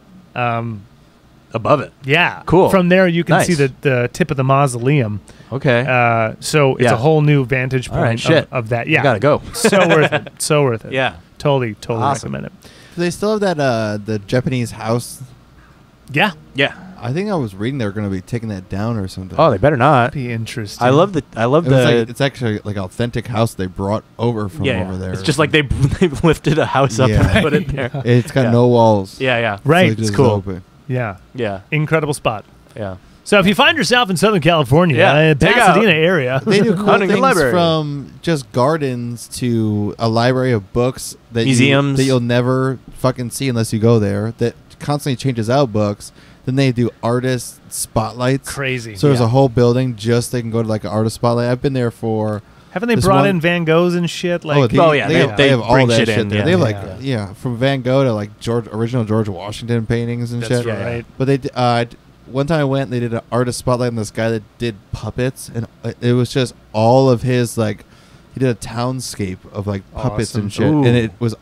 Above it. Yeah. Cool. From there, you can Nice. see the tip of the mausoleum. Okay. So it's Yeah. a whole new vantage All right, point shit. of that. Yeah. You gotta go. So worth it. So worth it. Yeah. Totally Awesome. recommend it. Do they still have that the Japanese house? Yeah. Yeah. I think I was reading they were going to be taking that down or something. Oh, they better not. Be interesting. I love the. It was like, it's actually like authentic house they brought over from over there. It's just like they lifted a house up Yeah. and put it there. It's got Yeah. no walls. Yeah, yeah. Right. It's It's cool. open. Yeah. Yeah, Incredible spot. yeah. So if you find yourself in Southern California, Yeah, take Pasadena out. area, They do cool Huntington things Library. from just gardens to a library of books that Museums. that you'll never fucking see unless you go there. That constantly changes out books. Then they do artist spotlights. crazy. So there's Yeah. a whole building just they can go to like an artist spotlight. I've been there for. Haven't they this brought one- in Van Goghs and shit? Like, Oh, yeah, they have all bring that shit shit in, there. yeah. They have like Yeah. from Van Gogh to like original George Washington paintings and that's shit. right. But they one time I went and they did an artist spotlight on this guy that did puppets, and it was just all of his like he did a townscape of like puppets Awesome. and shit, Ooh. and it was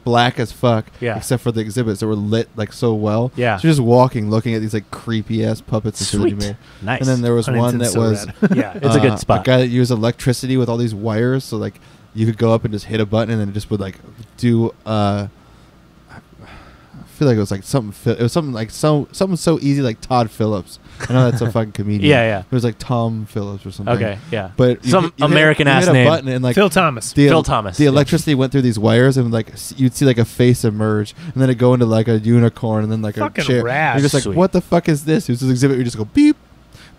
black as fuck. Yeah. Except for the exhibits that were lit like so well. Yeah. So you're just walking, looking at these like creepy ass puppets and shit that he Sweet. made. Nice. And then there was one Huntington's that so was rad. yeah, it's a good a spot. guy that used electricity with all these wires, so like you could go up and just hit a button, and then it just would like do. I feel like it was like something. It was something like something so easy like Todd Phillips. I know that's a fucking comedian. Yeah, yeah. It was like Tom Phillips or something. Okay, yeah. But you Some hit- you hit- American you ass hit a name. button and like Phil Thomas. Phil Thomas, The yeah. electricity went through these wires and like you'd see like a face emerge, and then it go into like a unicorn, and then like Fucking a chair. rad. You're just like, Sweet. what the fuck is this? It was this exhibit. You just go beep,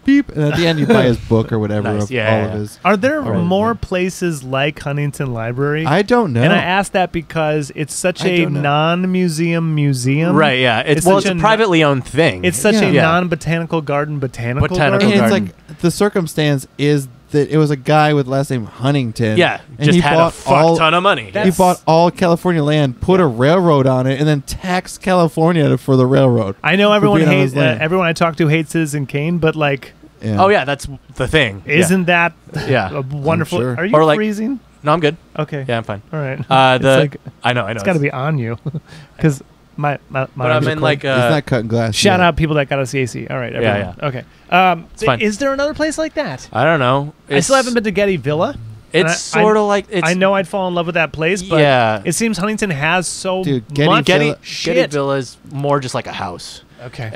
beep, and at the end you buy his book or whatever Nice. of Yeah, all yeah, of yeah. his. Are there Right. more places like Huntington Library? I don't know. And I ask that because it's such I a don't know. non-museum museum. Right, yeah. It's such a privately owned thing. It's such a Yeah. non-botanical garden botanical Botanical and garden. it's like the circumstance is that it was a guy with last name Huntington. yeah, and just he had a bought fuck ton of money. He That's- bought all California land, put a railroad on it, and then taxed California for the railroad. I know everyone being on hates his land. everyone I talk to hates Citizen Kane, but like, Yeah. Oh yeah, that's the thing. isn't that Yeah. a wonderful? sure. Are you Or like- freezing? No, I'm good. Okay. Yeah, I'm fine. All right. I know. It's got to be on you, because my But arms I'm are in cold. like He's not cutting glass. Shout yet. out people that got us AC. All right. Everyone. Yeah, Okay. It's fine. Is there another place like that? I don't know. I still haven't been to Getty Villa. It's I- sort of like it's. I know I'd fall in love with that place, but Yeah. it seems Huntington has so Dude, Getty much Villa- shit. Getty Villa is more just like a house. Okay.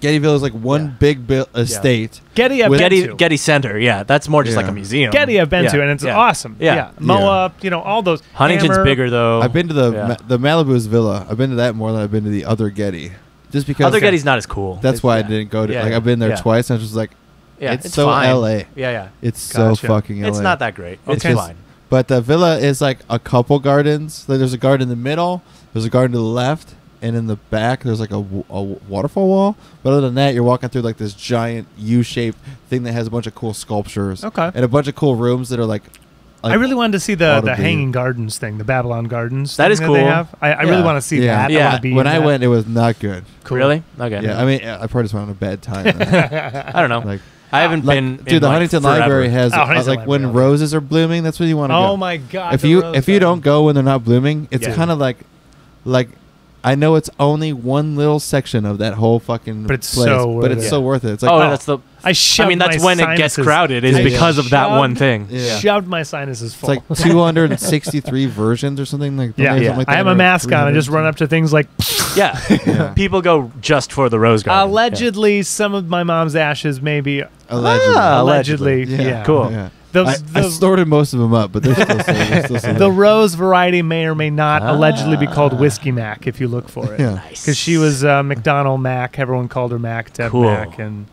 Gettyville is like one Yeah. big estate. Getty, I've With- been Getty to. Getty Center. Yeah, that's more just like Yeah. a museum. Getty, I've been Yeah. to, and it's Yeah. awesome. Yeah. Moa, all those. Huntington's Hammer. bigger though. I've been to the Yeah. the Malibu's Villa. I've been to that more than I've been to the other Getty. Just because Other Getty's not as cool. that's why I yeah. didn't go to. Yeah, like yeah. I've been there Yeah. twice, and I was just like, Yeah, it's so fine. LA. Yeah, It's Gotcha. so fucking LA. It's not that great. It's Okay. fine. But the villa is like a couple gardens. Like there's a garden in the middle. There's a garden to the left, and in the back there's like a waterfall wall. But other than that, you're walking through like this giant U-shaped thing that has a bunch of cool sculptures. Okay. And a bunch of cool rooms that are like I really wanted to see the audibly- hanging gardens thing, the Babylon Gardens. That thing is They cool. have. I really Yeah. want to see Yeah. that. I Yeah. want to be when in I that. went, it was not good. Cool. Really? Okay. Yeah, I mean, I probably just went on a bad time. then. I don't know. like, I haven't like, been. dude, in the like Huntington forever. Library has Huntington like when Library, okay. roses are blooming. That's where you want to go. Oh my god! If the you rose if you garden. don't go when they're not blooming, it's Yeah. kind of like I know it's only one little section of that whole fucking But it's place, so but worth it's it. so worth it. It's like Oh, that's the. I shoved I mean, that's my when it gets sinuses- crowded. Is I because of that one shoved- thing. Yeah. Shoved my sinuses it's full. like 263 versions or something like yeah, something like that, I am a or mascot. I just 300. run up to things like. Yeah. Yeah. People go just for the rose garden. Allegedly, some of my mom's ashes, maybe. Allegedly. Allegedly, Yeah. yeah. Cool. Yeah. The, I snorted most of them up, but they're still still the rose variety may or may not Ah. allegedly be called Whiskey Mac if you look for it. Yeah. Nice. Because she was McDonald Mac. Everyone called her Mac, Deb Cool. Mac, and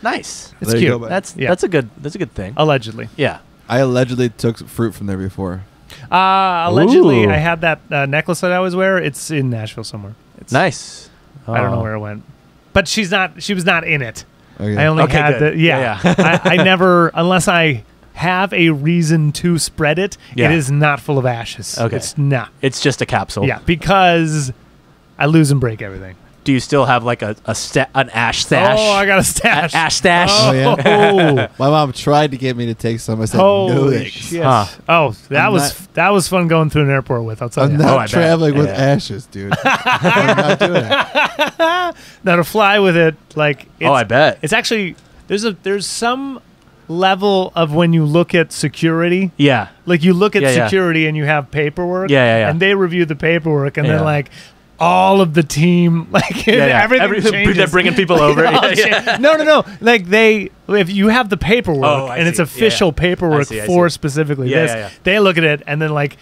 nice. it's There you cute. go, bud. That's Yeah. that's a good thing. Allegedly. Yeah. I allegedly took fruit from there before. Allegedly, Ooh. I had that necklace that I always wear. It's in Nashville somewhere. It's, Nice. I don't know Oh. where it went, but she was not in it. Okay. I only Okay, had good. the yeah. Yeah, I never unless I have a reason to spread it. Yeah. It is not full of ashes. Okay. It's not. It's just a capsule. Yeah, because I lose and break everything. Do you still have like an ash stash? Oh, I got a stash. Ash stash. Oh, yeah? My mom tried to get me to take some. I said, no Holy thanks. shit! Huh. Oh, that I'm was fun going through an airport with. I'll tell I'm you. not Oh, I bet. traveling with Yeah. ashes, dude. I'm not doing it. Now to fly with it, like it's, Oh, I bet. it's actually there's some level of when you look at security. Yeah. Like you look at Yeah, yeah. security and you have paperwork. Yeah. And they review the paperwork, and Yeah. then like all of the team, like everything changes. They're bringing people over. It all changes. No. Like if you have the paperwork Oh, I and it's see. official Yeah. paperwork I see. for specifically Yeah, this, yeah. they look at it and then like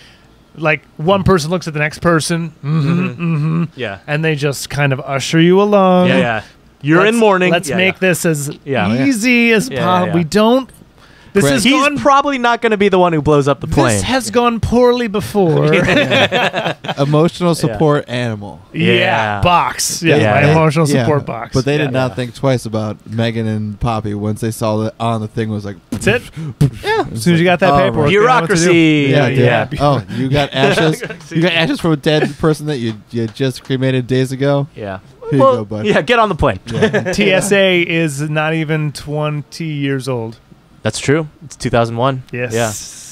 one person looks at the next person, Yeah. and they just kind of usher you along. Yeah. You're Let's- in mourning. Let's Yeah, make this as Yeah. easy as Yeah, possible. yeah. We don't. This Chris, has He's gone. probably not going to be the one who blows up the plane. This has gone poorly before. Emotional support animal. Yeah, box. Yeah, Yeah, my yeah. emotional Yeah, support box. But they Yeah. did not think twice about Megan and Poppy once they saw that on the thing was like. That's it. Yeah. As soon as you got that All paperwork, right. they know what to do. Bureaucracy. Yeah, Yeah. dude. Oh, you got ashes. You got ashes from a dead person that you just cremated days ago. Yeah. Here you go, bud. Yeah, get on the plane. TSA is not even 20 years old. That's true. It's 2001. Yes. Yeah.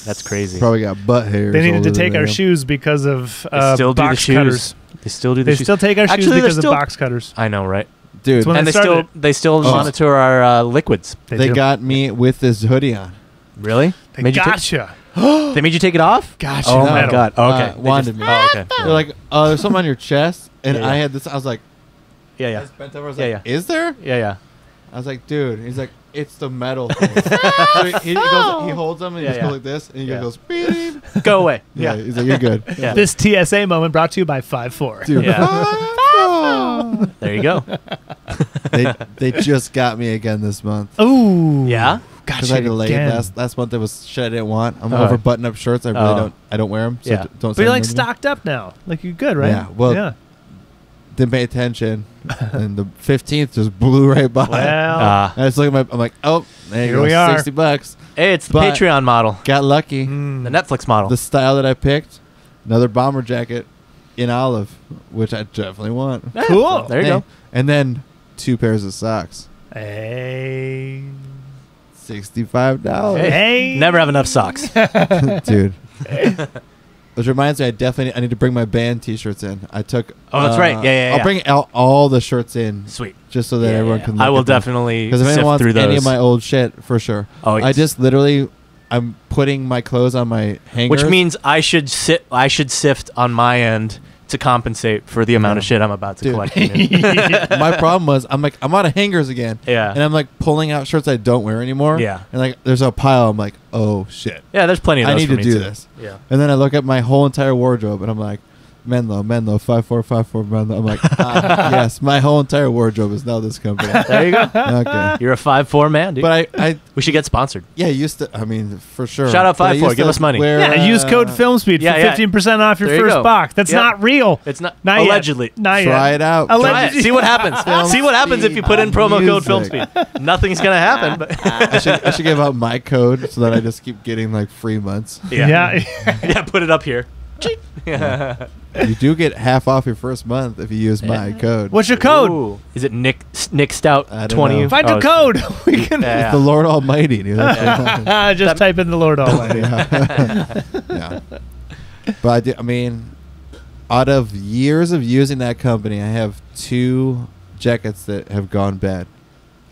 That's crazy. Probably got butt hairs. They needed older to take than our I am. shoes because of They still do the box shoes. cutters. They still do the They shoes. still take our shoes Actually, because they're of still- box cutters. I know, right? Dude. when And they started. they still Oh. monitor our liquids. They do. got me with this hoodie on. Really? They Made you take- gotcha. They made you take it off? Gotcha. Oh my Metal. god. Okay. They Wanted just- me. Oh, okay. They're like, there's something on your chest, and Yeah, I yeah. had this. I was like, Yeah, I yeah. just bent over. I was Yeah, like, is there? Yeah. I was like, dude. He's like, it's the metal thing. So he holds them and he Yeah, just yeah. goes like this, and he Yeah. goes, beep. Go away. Yeah, he's like, you're good. Yeah. This TSA moment brought to you by 5-4. Dude, Yeah. There you go. They just got me again this month. Ooh. Yeah. Because I delayed last month. There was shit I didn't want. I'm over button-up shirts. I really don't wear them. So Yeah. don't. But you're like stocked up now. Like you're good, right? Yeah. Well, didn't pay attention, and the 15th just blew right by. Well, I just look at I'm like, oh, there you Here go, we are. $60. Hey, it's the But- Patreon model. Got lucky. The Netflix model. The style that I picked, another bomber jacket in olive, which I definitely want. Yeah, Cool. There you go. And then 2 pairs of socks. hey. $65. Hey. Never have enough socks. Dude. Which reminds me, I need to bring my band T-shirts in. I took. Oh, that's right. Yeah. I'll bring all the shirts in. Sweet. Just so that everyone can. Look I will at them. definitely Because if anyone sift wants through those. any of my old shit, for sure. Oh, I just literally, I'm putting my clothes on my hangers. Which means I should sift on my end to compensate for the amount of shit I'm about to collect. my problem was I'm out of hangers again. Yeah. And I'm like pulling out shirts I don't wear anymore. Yeah. And like there's a pile. I'm like, oh shit. Yeah, there's plenty of those I need for to me do too. this. Yeah. And then I look at my whole entire wardrobe and I'm like, Menlo, 5454 Menlo. I'm like, yes, my whole entire wardrobe is now this company. There you go. Okay. You're a 5'4" man, dude. But I we should get sponsored. used to, I mean, for sure. Shout out But I 5'4", used give to us money. wear, Yeah, use code Filmspeed yeah, for 15% off your There you first go. box. That's Yep. not real. It's not Not yet. allegedly. Not yet. Try it out. Alleg- Try it. See what happens. See what happens if you put in promo code Music. Filmspeed. Nothing's gonna happen. But I should give out my code so that I just keep getting like free months. Yeah. yeah. Put it up here. You do get half off your first month if you use my code. What's your code? Ooh. Is it Nick Stout I don't 20? know. Find a code. We can Yeah. It's the Lord Almighty, dude. That's just type in the Lord Almighty. yeah. But I mean, out of years of using that company, I have 2 jackets that have gone bad.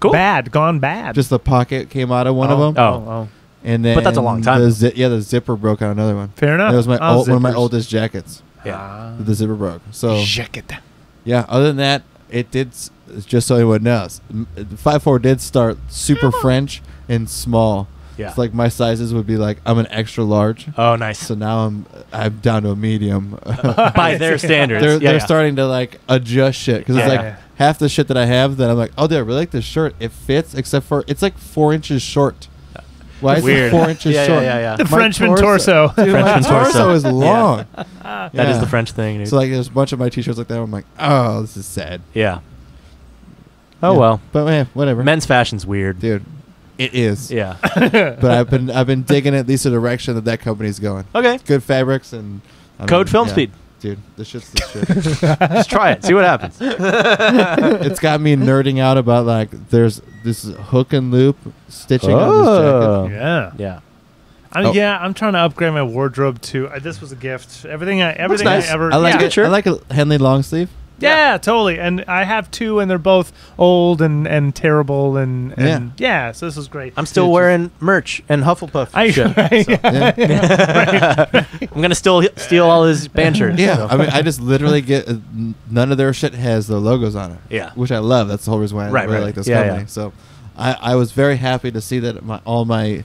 Cool. Gone bad. Just the pocket came out of one of them. Oh. And then But that's a long time. the zipper broke on another one. Fair enough. That was one of my zippers. oldest jackets. Yeah. The zipper broke. So Jacket. yeah. Other than that, it did. Just so anyone knows, 5'4" did start super French and small. Yeah. It's like my sizes would be like I'm an extra large. Oh, nice. So now I'm down to a medium. By their standards. They're starting to like adjust shit because it's like half the shit that I have that I'm like, oh, dude, I really like this shirt. It fits, except for it's like 4 inches short. Why is Weird. it 4 inches short? Yeah. The My Frenchman torso. Dude, my Frenchman torso torso. is long. That is the French thing, dude. So like, there's a bunch of my t-shirts like that. I'm like, oh, this is sad. yeah. Oh Yeah. well. But man, whatever. Men's fashion's weird. Dude, it is. Yeah. But I've been digging at least the direction that company's going. Okay. Good fabrics and Code Filmspeed. Dude, this shit's the shit. Just try it. See what happens. It's got me nerding out about like there's this hook and loop stitching on this jacket. Yeah. Yeah. I'm trying to upgrade my wardrobe too. This was a gift. Everything nice. I ever. I like yeah. it. I like a Henley long sleeve. Yeah, totally. And I have 2, and they're both old and terrible. And so this is great. I'm still wearing merch and Hufflepuff shit. I'm gonna still steal all his band shirts. Yeah, so. I mean, I just literally get none of their shit has the logos on it. Yeah. Which I love. That's the whole reason why I really like this company. Yeah. So I was very happy to see that all my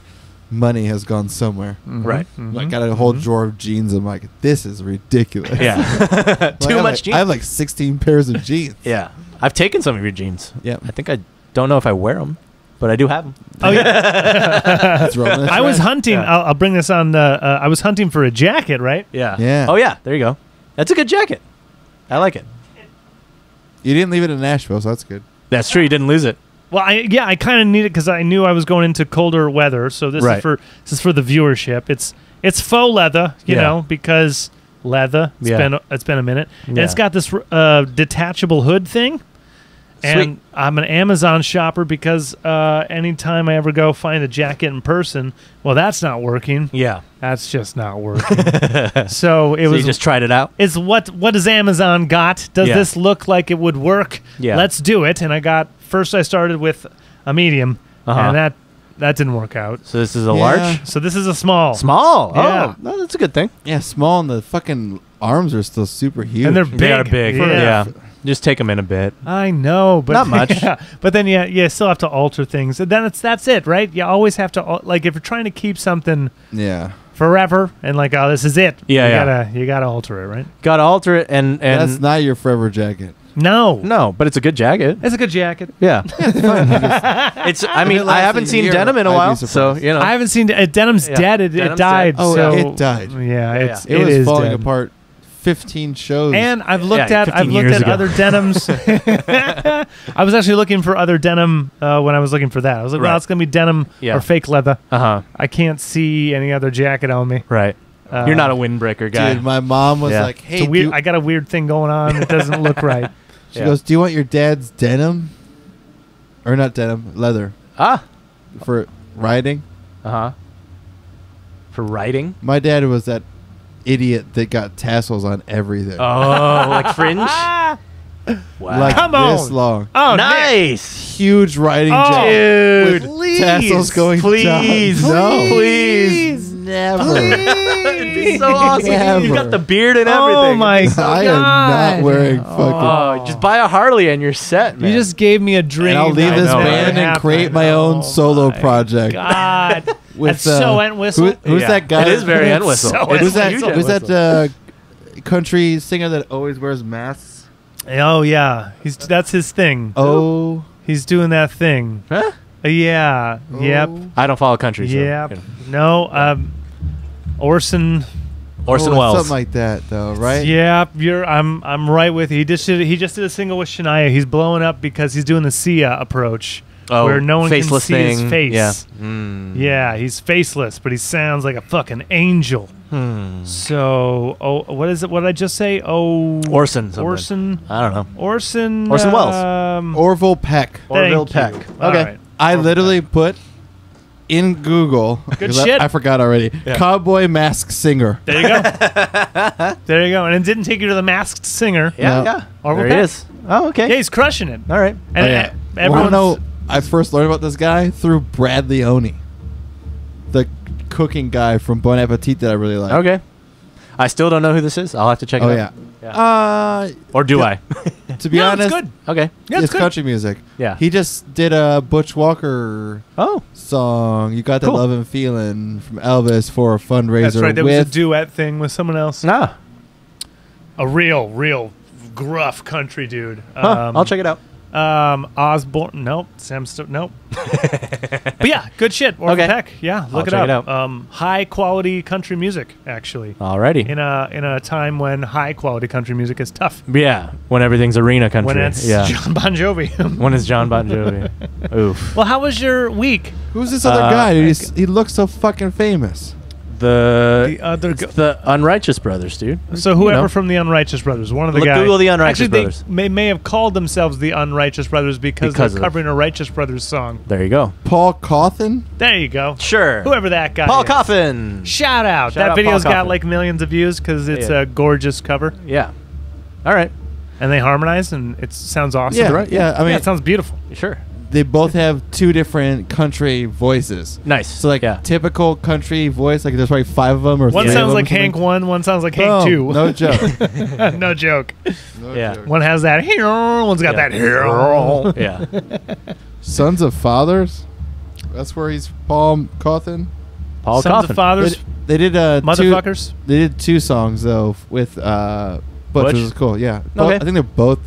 money has gone somewhere. Right. Like got a whole drawer of jeans. I'm like, this is ridiculous. Yeah. Like, Too much jeans. I have like 16 pairs of jeans. Yeah. I've taken some of your jeans. Yeah. I think I don't know if I wear them, but I do have them. Oh yeah. I was hunting. Yeah. I'll bring this on. I was hunting for a jacket, right? Yeah. Yeah. Oh yeah. There you go. That's a good jacket. I like it. You didn't leave it in Nashville, so that's good. That's true. You didn't lose it. Well, I kind of need it because I knew I was going into colder weather. So this is for the viewership. It's faux leather, you know, because leather. It's been a minute, and it's got this detachable hood thing. And I'm an Amazon shopper because anytime I ever go find a jacket in person, well, that's not working. Yeah. That's just not working. So You just tried it out? It's what does Amazon got? Does this look like it would work? Yeah. Let's do it. And I started with a medium, and that didn't work out. So this is a large? So this is a small. Small? Yeah. Oh, no, that's a good thing. Yeah, small, and the fucking arms are still super huge. And they're big. They are big. Yeah. Just take them in a bit. I know, but Not much. Yeah, but then you still have to alter things. And then that's it, right? You always have to if you're trying to keep something forever and this is it. Yeah, you gotta alter it, right? Gotta alter it and that's not your forever jacket. No, but it's a good jacket. It's a good jacket. Yeah. It's I mean, I haven't seen denim in a while, so you know. I haven't seen denim's dead. It died. Oh, so, it died. Yeah, it was falling dead. apart. 15 shows. And I've looked at other denims. I was actually looking for other denim when I was looking for that. I was like, well, it's gonna be denim or fake leather. I can't see any other jacket on me. Right. You're not a windbreaker guy. Dude, my mom was like, hey, I got a weird thing going on. It doesn't look right. She goes, do you want your dad's denim? Or not denim, leather. For riding? For riding? My dad was that idiot that got tassels on everything. Oh, like fringe? Wow. Like Come on. this long. Oh, nice. Huge riding jacket. Dude. With tassels going down. No. Please. Never. It'd be so awesome. Never. You got the beard and everything. Oh my God. I am not wearing fucking... Oh, just buy a Harley and you're set, man. You just gave me a dream. And I'll leave this band and create my own solo project. God. With, that's so Entwistle. Who's that guy? It is very Entwistle. Who's that country singer that always wears masks? Oh, yeah. That's his thing. Oh. He's doing that thing. Huh? Yeah. Oh. Yep. I don't follow country. Yep. So, No. Orson Welles. Something like that, though, right? Yeah, I'm right with you. He just did a single with Shania. He's blowing up because he's doing the Sia approach, where no one can see his face. Yeah. Yeah, he's faceless, but he sounds like a fucking angel. So, what is it? What did I just say? Orson. I don't know. Orson Welles. Orville Peck. Orville Peck. Okay. Right. I literally put in Google. Good shit. I forgot already. Yeah. Cowboy mask singer. There you go. There you go. And it didn't take you to the Masked Singer. Yeah. No. Yeah. Orville There he Peck. is. Oh, okay. Yeah, he's crushing it. All right. And Everyone know I first learned about this guy through Brad Leone, the cooking guy from Bon Appetit that I really like. Okay. I still don't know who this is. I'll have to check it out. Yeah. Or do I? To be honest, it's good. Okay. Yeah, it's country music. Yeah. He just did a Butch Walker song. You got that Cool. love and feeling from Elvis for a fundraiser. That's right. There was a with duet thing with someone else. Nah. A real gruff country dude. I'll check it out. Osborne. Nope. Nope. But yeah, good shit. Orville Peck. Yeah, look I'll it check up. it out. High quality country music, actually. Alrighty. In a time when high quality country music is tough. Yeah. When everything's arena country. When it's John Bon Jovi. When it's John Bon Jovi. Oof. Well, how was your week? Who's this other guy? Dude? He looks so fucking famous. The other the Unrighteous Brothers, dude. So whoever from the Unrighteous Brothers, one of the guys. Google the Unrighteous Actually, Brothers. They may have called themselves the Unrighteous Brothers because they're covering a Righteous Brothers song. There you go. Paul Cawthon? There you go. Sure. Whoever that guy Paul is. Coffin. Shout out. Shout That out video's Paul got Coffin. like millions of views because it's a gorgeous cover. Yeah. All right. And they harmonize and it sounds awesome. Yeah, right. Yeah, I mean, it sounds beautiful. Sure. They both have two different country voices. Nice. So like typical country voice, like there's probably 5 of them or one 3 sounds of them like Hank 1, one sounds like Hank 2. No joke. No joke. No joke. One has that hero, one's got that hero. Yeah. Sons of Fathers? That's where he's Paul Cawthon? Paul Sons Coffin. of Fathers. They did Motherfuckers. They did 2 songs though with Butch, which is cool. Yeah. Okay. I think they're both.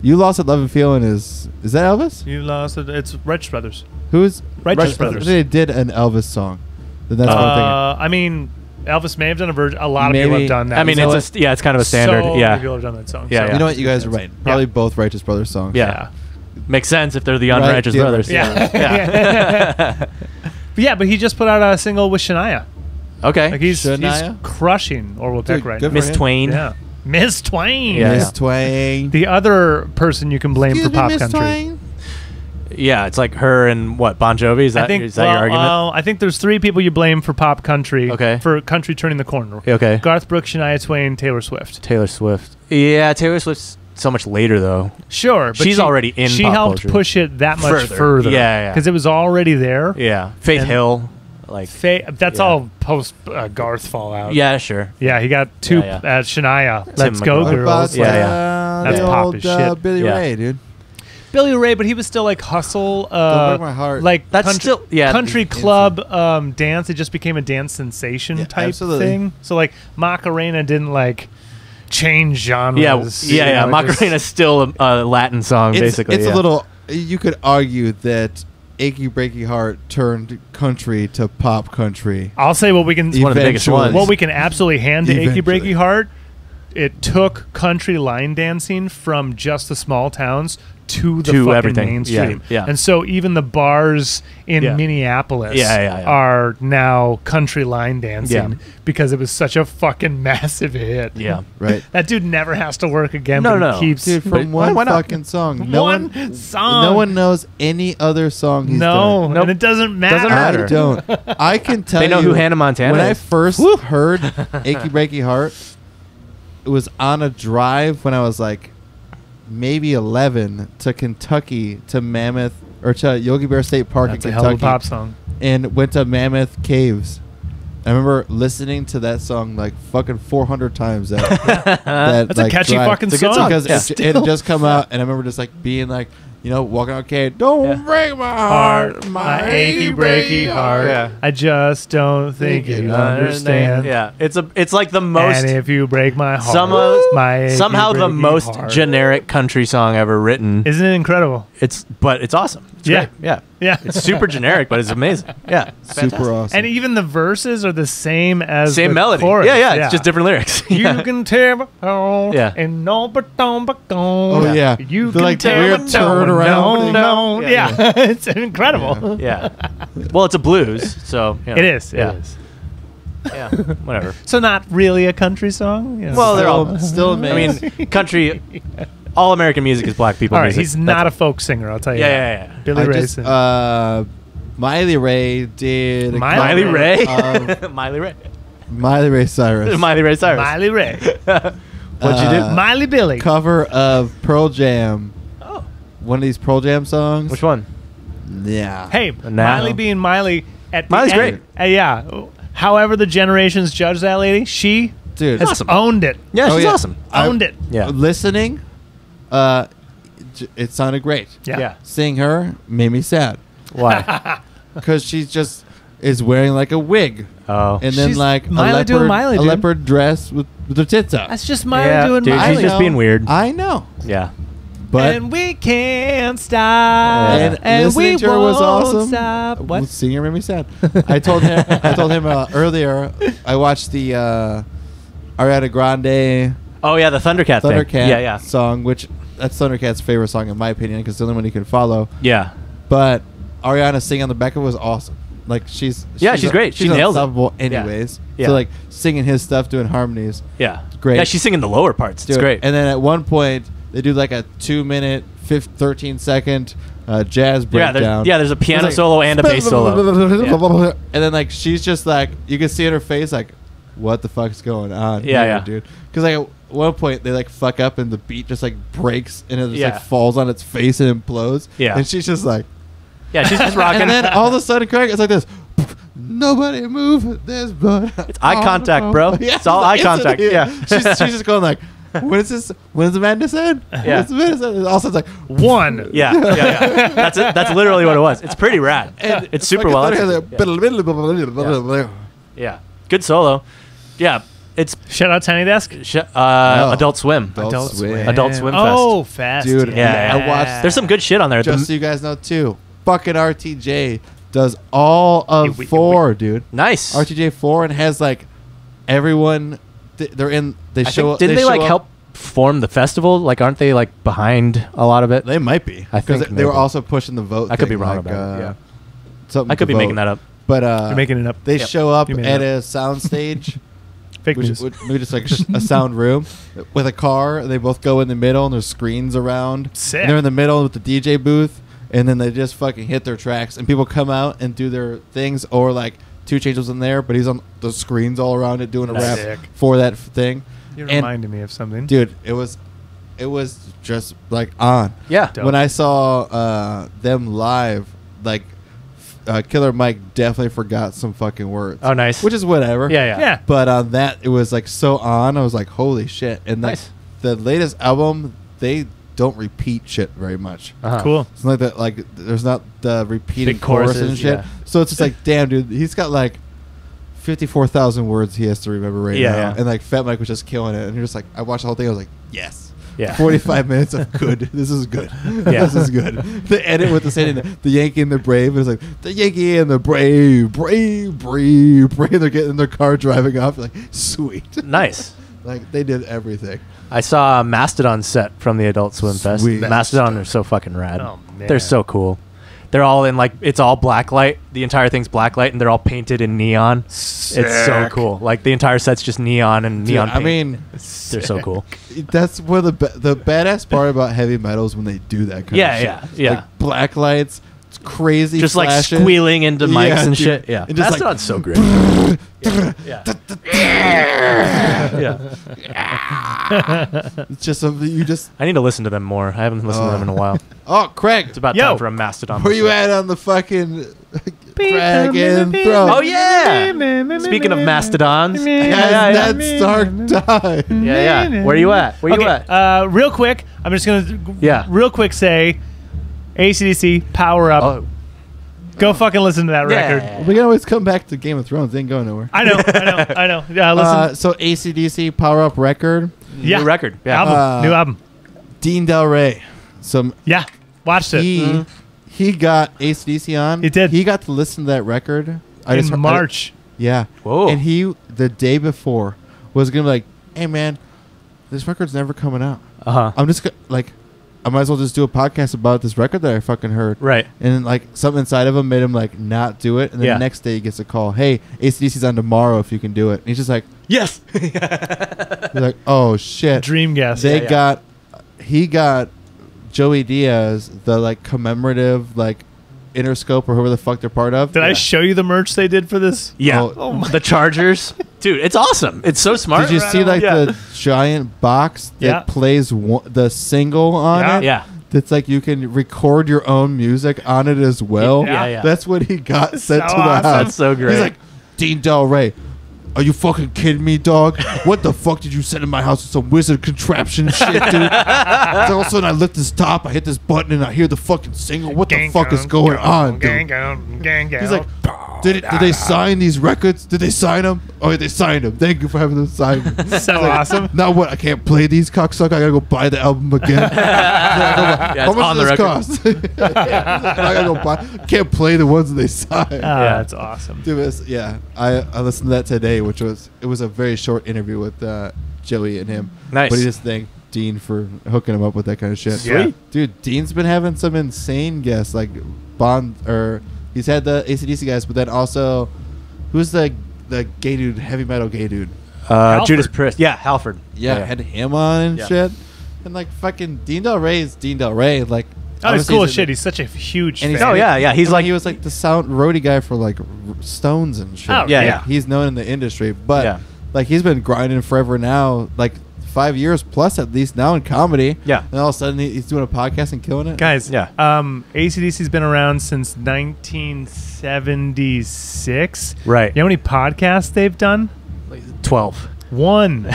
You Lost at Love and Feeling is that Elvis? You lost it. It's Righteous Brothers. Who's Righteous Brothers? They did an Elvis song. Then that's what I'm thinking. I mean, Elvis may have done a version. A lot of people have done that. I mean, it's kind of a standard. So yeah. many people have done that song. Yeah, so. You know what? You guys are right. Probably both Righteous Brothers songs. Yeah. Makes sense if they're the Unrighteous Brothers. Yeah. But he just put out a single with Shania. Okay. Like he's Shania? crushing Orville Peck right now. Miss Twain. Yeah. Miss Twain. Yeah. Miss Twain. The other person you can blame Excuse for pop me, Miss country. Twain? Yeah, it's like her and what, Bon Jovi? Is that your argument? I think there's 3 people you blame for pop country. Okay. For country turning the corner. Okay. Garth Brooks, Shania Twain, Taylor Swift. Taylor Swift. Yeah, Taylor Swift's so much later though. Sure, but she's already in. She pop helped culture. push it that much further. Yeah, because it was already there. Yeah, Faith Hill. Like that's all post Garth fallout. Yeah, sure. Yeah, he got 2 Shania. Let's go, What girls. about, That's the pop old, as shit. Billy Ray, dude. Billy Ray, but he was still like hustle. Don't break my heart. Like that's country, still country club dance. It just became a dance sensation type absolutely. thing. So like Macarena didn't like change genres. Yeah. Macarena is still a Latin song, basically. It's a little. You could argue that "Achy Breaky Heart" turned country to pop country. I'll say what we can. It's one of the biggest ones. What we can absolutely hand to "Achy Breaky Heart." It took country line dancing from just the small towns to the fucking everything. mainstream. Yeah. And so even the bars in Minneapolis are now country line dancing because it was such a fucking massive hit. Yeah. Right. That dude never has to work again. No, but no. He keeps Dude, from one fucking song. No one knows any other song he's done. And it doesn't matter. Doesn't matter. I don't. I can tell you. They know who Hannah Montana When is. I first heard "Achy Breaky Heart," it was on a drive when I was like maybe 11 to Kentucky to Mammoth or to Yogi Bear State Park That's in a Kentucky. hell of a pop song. And went to Mammoth Caves. I remember listening to that song like fucking 400 times. That's a catchy fucking song. Because it had just come out, and I remember just like being like, you know, walking out, okay, don't break my heart, my achy breaky heart. Yeah. I just don't think you understand. Yeah, it's like the most. And if you break my heart, somehow the most heart. generic country song ever written. Isn't it incredible? It's awesome. It's Yeah. great. Yeah. Yeah. It's super generic, but it's amazing. Yeah, Super awesome. And even the verses are the same as same the melody. chorus. Yeah. It's just different lyrics. You can tear my heart. Yeah. And no, but don't. Oh yeah. You The, can like, tear weird my turn around. No. Yeah. Yeah. It's incredible. Yeah. Well, it's a blues, so you know. It is. Yeah. It is. Yeah. Whatever. So not really a country song. You know. Well, they're all still I amazing. mean, country. All American music is black people all right. music. He's not a folk singer. I'll tell you. Yeah. that. Billy Ray. Miley Ray did a Miley cover Ray. of Miley Ray. Miley Ray Cyrus. Miley Ray Cyrus. Miley Ray. What'd you do? Miley Billy. Cover of Pearl Jam. Oh. One of these Pearl Jam songs. Which one? Yeah. Hey, Now. Miley being Miley. At the Miley's end, great. Yeah. However the generations judge that lady, she Dude. has Awesome. owned it. Yeah, Oh, she's yeah. awesome. Owned it. Yeah. Listening, it sounded great. Yeah. Seeing her made me sad. Why? Because she just is wearing like a wig. Oh. And then She's like Miley doing Miley, a dude. leopard dress with her tits out. That's just Miley Yeah, doing dude, Miley. she's just being weird. I know. Yeah. But And we can't stop. Yeah. and listening we to her was won't awesome. Stop. What? Seeing her made me sad. I told him earlier. I watched the Ariana Grande Oh yeah, the Thundercat thing. Thundercat Yeah. song, which that's Thundercat's favorite song in my opinion because it's the only one you can follow. Yeah. But Ariana singing on the back of it was awesome. Like she's great. She She's nails it. unstoppable anyways. Yeah. So like singing his stuff, doing harmonies. Yeah. Great. Yeah, she's singing the lower parts. It's Dude, great. And then at one point they do like a 2-minute, 13-second jazz breakdown. there's a piano It's like, solo and a bass solo. And then like she's just like you can see in her face like, what the fuck's going on? Yeah, here, yeah. dude. Because like at one point they like fuck up and the beat just like breaks and it just Yeah. like falls on its face and implodes. Yeah. And she's just like, Yeah, she's just rocking. and then all of a sudden, Craig, it's like this. Nobody move this, but It's eye contact, bro. Yeah, It's all eye contact. Yeah. she's just going like, when is this? When is the madness end? Yeah. When's the madness end? And also, it's like One. Yeah. That's it. That's literally what it was. It's pretty rad. and It's super well executed. like, Yeah. Good solo. Yeah. It's Shout out Tiny Desk. Adult Swim. Adult Swim. Adult Swim Oh, fast. Dude, Yeah. I watched. There's some good shit on there. Just so you guys know, too, fucking RTJ does all of Yeah, 4, dude. Nice. RTJ 4 and has like everyone. They're in. They I show think, up. didn't they show like up- help form the festival? Like, aren't they like behind a lot of it? They might be. I think because they were maybe. also pushing the vote. I could be thing, wrong like, about it. Yeah. Something I could to be vote. making that up. But You're making it up. they Yep. show up You made at it a sound stage, Fake which news. maybe just like a sound room with a car. And they both go in the middle, and there's screens around. Sick. And they're in the middle with the DJ booth, and then they just fucking hit their tracks, and people come out and do their things, or like 2 Chainz was in there, but he's on the screens all around it doing a That's rap sick. for that thing. You're And- reminding me of something. Dude, it was just like on. Yeah. Dope. When I saw them live, like Killer Mike definitely forgot some fucking words. Oh, nice. Which is whatever. Yeah. Yeah. But on that, it was like so on. I was like, holy shit! And like, Nice. the latest album, they don't repeat shit very much. Uh-huh. Cool. It's like that. Like, there's not the repeating Big chorus choruses, and shit. yeah. So it's just like, damn, dude, he's got like 54,000 words he has to remember now. Yeah. And like Fat Mike was just killing it. And you're just like, I watched the whole thing. I was like, yes. Yeah. 45 minutes of good. This is good. Yeah. This is good. The edit with the Yankee and the Brave. It was like, the Yankee and the Brave. They're getting in their car driving off. Like, sweet. Nice. Like, they did everything. I saw a Mastodon set from the Adult Swim Fest. Sweet. Mastodon are so fucking rad. Oh, man. They're so cool. They're all in like, it's all black light. The entire thing's black light, and they're all painted in neon. Sick. It's so cool. Like the entire set's just neon and neon paint. I mean, they're so cool. that's one of the badass part about heavy metal is when they do that kind of shit. Yeah. Like black lights, it's crazy, Just like flashing. squealing into mics and dude. shit. Yeah. And just Mastodon's so great. It's just something you just. I need to listen to them more. I haven't listened to them in a while. Oh, Craig, It's about Yo. time for a Mastodon. where you at on the fucking dragon throw? Oh yeah. Speaking of Mastodons, As Ned Stark died. yeah. Where you at? Where you at? Real quick, I'm just gonna real quick say, ACDC, Power Up. Oh, Go fucking listen to that record. yeah. We can always come back to Game of Thrones. They ain't going nowhere. I know. Yeah, listen. So ACDC Power Up record. Yeah. New record. Yeah. Album. New album. Dean Del Rey. Yeah. Watched it. He got ACDC on. He did. He got to listen to that record. In March. Yeah. Whoa. And he, the day before, was going to be like, hey, man, this record's never coming out. I'm just like, I might as well just do a podcast about this record that I fucking heard. Right. And then, like, something inside of him made him, like, not do it. And then the next day he gets a call, hey, ACDC's on tomorrow if you can do it. And he's just like, Yes. he's like, oh, shit. Dream guest. He got Joey Diaz, the, like, commemorative, like, Interscope or whoever the fuck they're part of. Did I show you the merch they did for this? Yeah. Oh, The Chargers. Dude, it's awesome. It's so smart. Did you see, like, the giant box that plays the single on it? Yeah. That's like you can record your own music on it as well. Yeah. That's what he got sent So to the awesome. house. That's so great. He's like, Dean Del Rey, are you fucking kidding me, dog? What the fuck did you send in my house with some wizard contraption shit, dude? So all of a sudden I lift this top, I hit this button, and I hear the fucking single. What the fuck is going on, dude? He's like, did they sign these records? Did they sign them? Oh, yeah, they signed them. Thank you for having them signed. So awesome. Now what? I can't play these, cocksucker. I gotta go buy the album again. How much does this cost? I gotta go buy. Can't play the ones that they signed. That's awesome. Dude, I listened to that today, which was a very short interview with Joey and him. Nice. But he just thanked Dean for hooking him up with that kind of shit. Yeah. Dude, Dean's been having some insane guests like he's had the ACDC guys, but then also who's the gay dude, heavy metal gay dude? Judas Priest. Yeah, Halford. Yeah, had him on and shit. And like fucking Dean Del Rey is Dean Del Rey. Like, Oh, he's cool as shit. He's such a huge fan. Oh yeah. He's like he was like the sound roadie guy for like Stones and shit. Oh, yeah. He's known in the industry, but like he's been grinding forever now, like 5 years plus at least now in comedy. Yeah. And all of a sudden he's doing a podcast and killing it. Guys, ACDC's been around since 1976. Right. You know how many podcasts they've done? 12. One.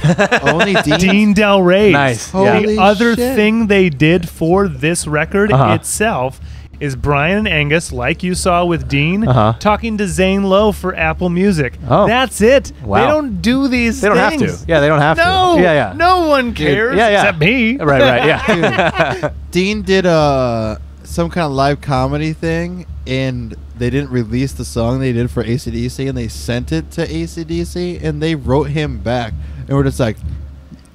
Only Dean Del Rey. Nice. Holy The other shit. thing they did for this record itself is Brian and Angus, like you saw with Dean, talking to Zane Lowe for Apple Music. Oh. That's it. Wow. They don't do these They don't have things. to. Yeah, they don't have No. to. Yeah. No one cares except me. Right. Yeah. Dean did some kind of live comedy thing, and they didn't release the song they did for AC/DC, and they sent it to AC/DC, and they wrote him back, and we're just like,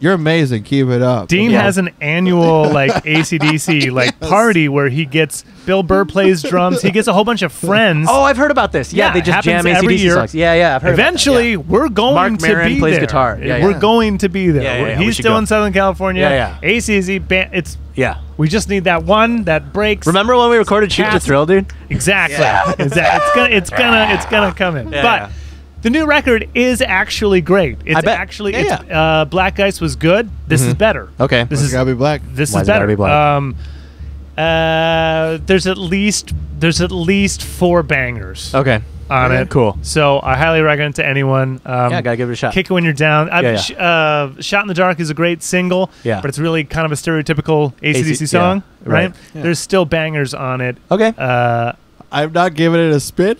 "You're amazing, keep it up." Dean has an annual like AC/DC like party where he gets Bill Burr plays drums. He gets a whole bunch of friends. Oh, I've heard about this. Yeah, they just jam every AC/DC year. songs. Yeah, I've heard Eventually, about that. we're going Mark to Maron be plays there. guitar. Yeah, We're yeah. going to be there. Yeah, we He's should still go. in Southern California. Yeah. AC/DC band. Yeah. We just need that one that breaks. Remember when we recorded "Shoot to Thrill," dude? Exactly. It's gonna come in. But the new record is actually great. It's I bet. actually Yeah, Black Ice was good. This is better. Okay. This It's is gotta be black. This Why is is it gotta better. be black? There's at least 4 bangers Okay. on it. Cool. So I highly recommend it to anyone. Yeah, gotta give it a shot. Kick it when you're down. Yeah. Shot in the Dark is a great single, Yeah. but it's really kind of a stereotypical AC/DC yeah, song, right? right. Yeah. There's still bangers on it. Okay. I'm not giving it a spit,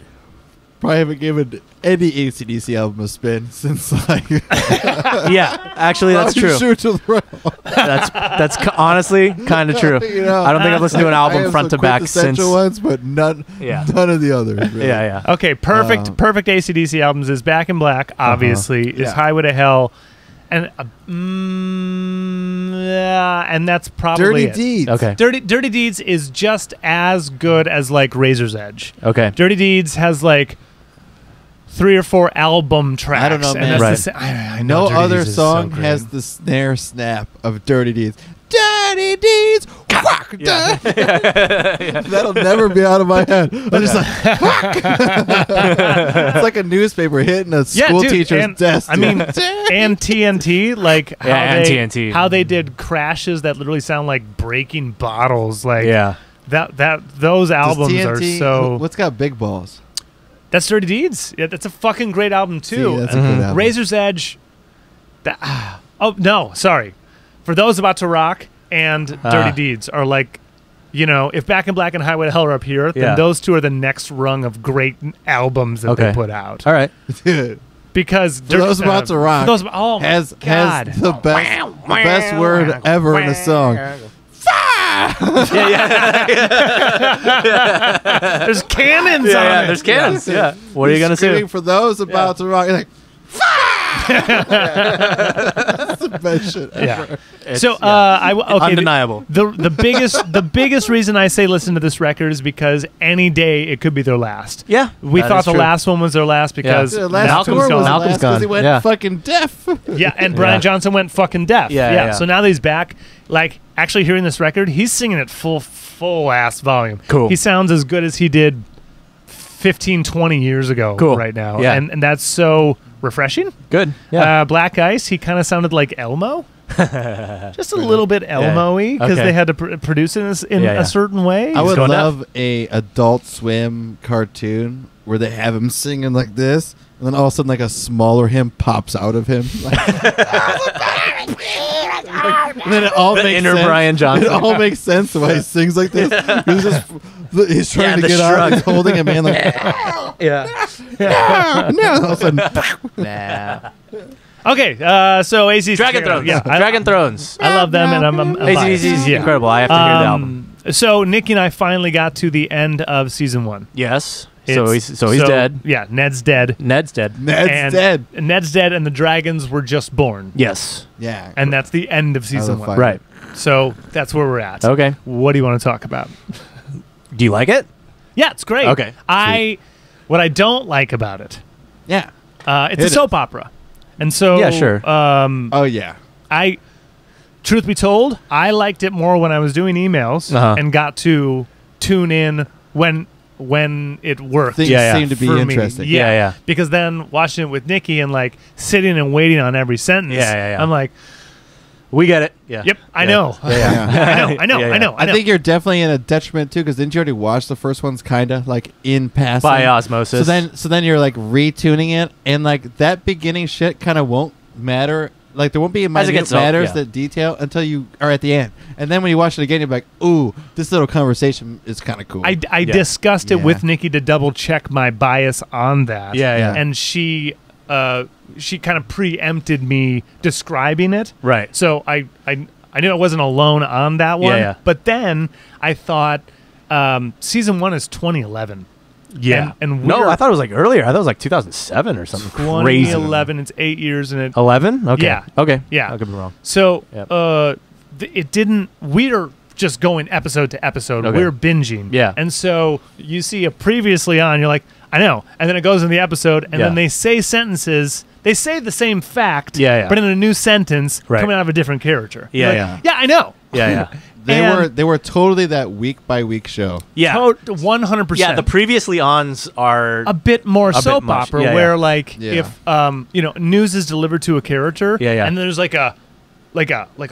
probably haven't given any AC/DC album a spin since like. Yeah, actually, that's true. Shoot to the That's honestly kind of true. You know, I don't think I've listened to an album front to back since. Ones, but none of the others. Really. Yeah. Okay, perfect AC/DC albums is Back in Black, obviously, is Highway to Hell, and and that's probably Dirty Deeds. Okay. Dirty Deeds is just as good as like Razor's Edge. Okay. Dirty Deeds has like 3 or 4 album tracks. I don't know, man. I No know Dirty other Deeds is song so great. has the snare snap of Dirty Deeds. Dirty Deeds. Whack, That'll never be out of my head. I'm just like, it's like a newspaper hitting a school teacher's desk. I mean, and TNT, like TNT. how they did crashes that literally sound like breaking bottles. Like those albums TNT, are so. What's got big balls? That's Dirty Deeds. Yeah, that's a fucking great album too. See, that's a good album. Razor's Edge. Oh no, sorry. For Those About to Rock and Dirty Deeds are like, you know, if Back in Black and Highway to Hell are up here, then those two are the next rung of great albums that they put out. All right. Because Those About to Rock has the best word ever in a song. There's cannons on it. There's cannons. Yeah. What are you gonna say? For Those About to Rock, you're like, that's the best shit ever. So undeniable. The biggest reason I say listen to this record is because any day it could be their last. Yeah, we thought the last one was their last because Malcolm's gone because he went fucking deaf. Yeah, and Brian Johnson went fucking deaf. Yeah. So now that he's back, like actually hearing this record, he's singing at full ass volume. Cool. He sounds as good as he did 15, 20 years ago right now. Yeah. And that's so refreshing. Good. Yeah. Black Ice, he kind of sounded like Elmo. Just a little bit Elmo-y because they had to produce it in a certain way. I would love a Adult Swim cartoon where they have him singing like this, and then all of a sudden like a smaller him pops out of him. And then it all makes inner sense. Brian Johnson. It all makes sense why he sings like this. He's trying to get out. He's holding a man like, no. All of a sudden, Okay, so ACDC. Dragon Thrones. Yeah, Dragon Thrones. I love them, and I'm ACDC is incredible. I have to hear the album. So Nikki and I finally got to the end of season 1. Yes. So he's dead. Yeah, Ned's dead. Ned's dead. Ned's dead. Ned's dead, and the dragons were just born. Yes. Yeah. And that's the end of season 1. Right. So that's where we're at. Okay. What do you want to talk about? Do you like it? Yeah, it's great. Okay. What I don't like about it. Yeah. It's a soap opera. And so yeah, sure. Truth be told, I liked it more when I was doing emails and got to tune in when it worked. Things seemed to be interesting. Yeah. Because then watching it with Nikki and like sitting and waiting on every sentence, I'm like, we get it. Yeah. Yep. I know. I know. I think you're definitely in a detriment too, because didn't you already watch the first ones kind of like in passing by osmosis? So then you're like retuning it, and like that beginning shit kind of won't matter. Like there won't be minute matters that detail until you are at the end, and then when you watch it again, you're like, "Ooh, this little conversation is kind of cool." I discussed it with Nikki to double check my bias on that. And she kind of preempted me describing it. Right. So I knew I wasn't alone on that one. Yeah. But then I thought season 1 is 2011. Yeah. And no, I thought it was like earlier. I thought it was like 2007 or something. 2011. Crazy. It's 8 years in it. 11? Okay. Yeah. Okay. Yeah. I could be wrong. So it didn't. We're just going episode to episode. Okay. We're binging. Yeah. And so you see a previously on. You're like, I know. And then it goes in the episode, and then they say sentences. They say the same fact, but in a new sentence coming out of a different character. Yeah. Yeah, I know. Yeah. They were totally that week by week show. Yeah, 100%. Yeah, the previously ons are a bit more soap opera, where if news is delivered to a character, and then there's like a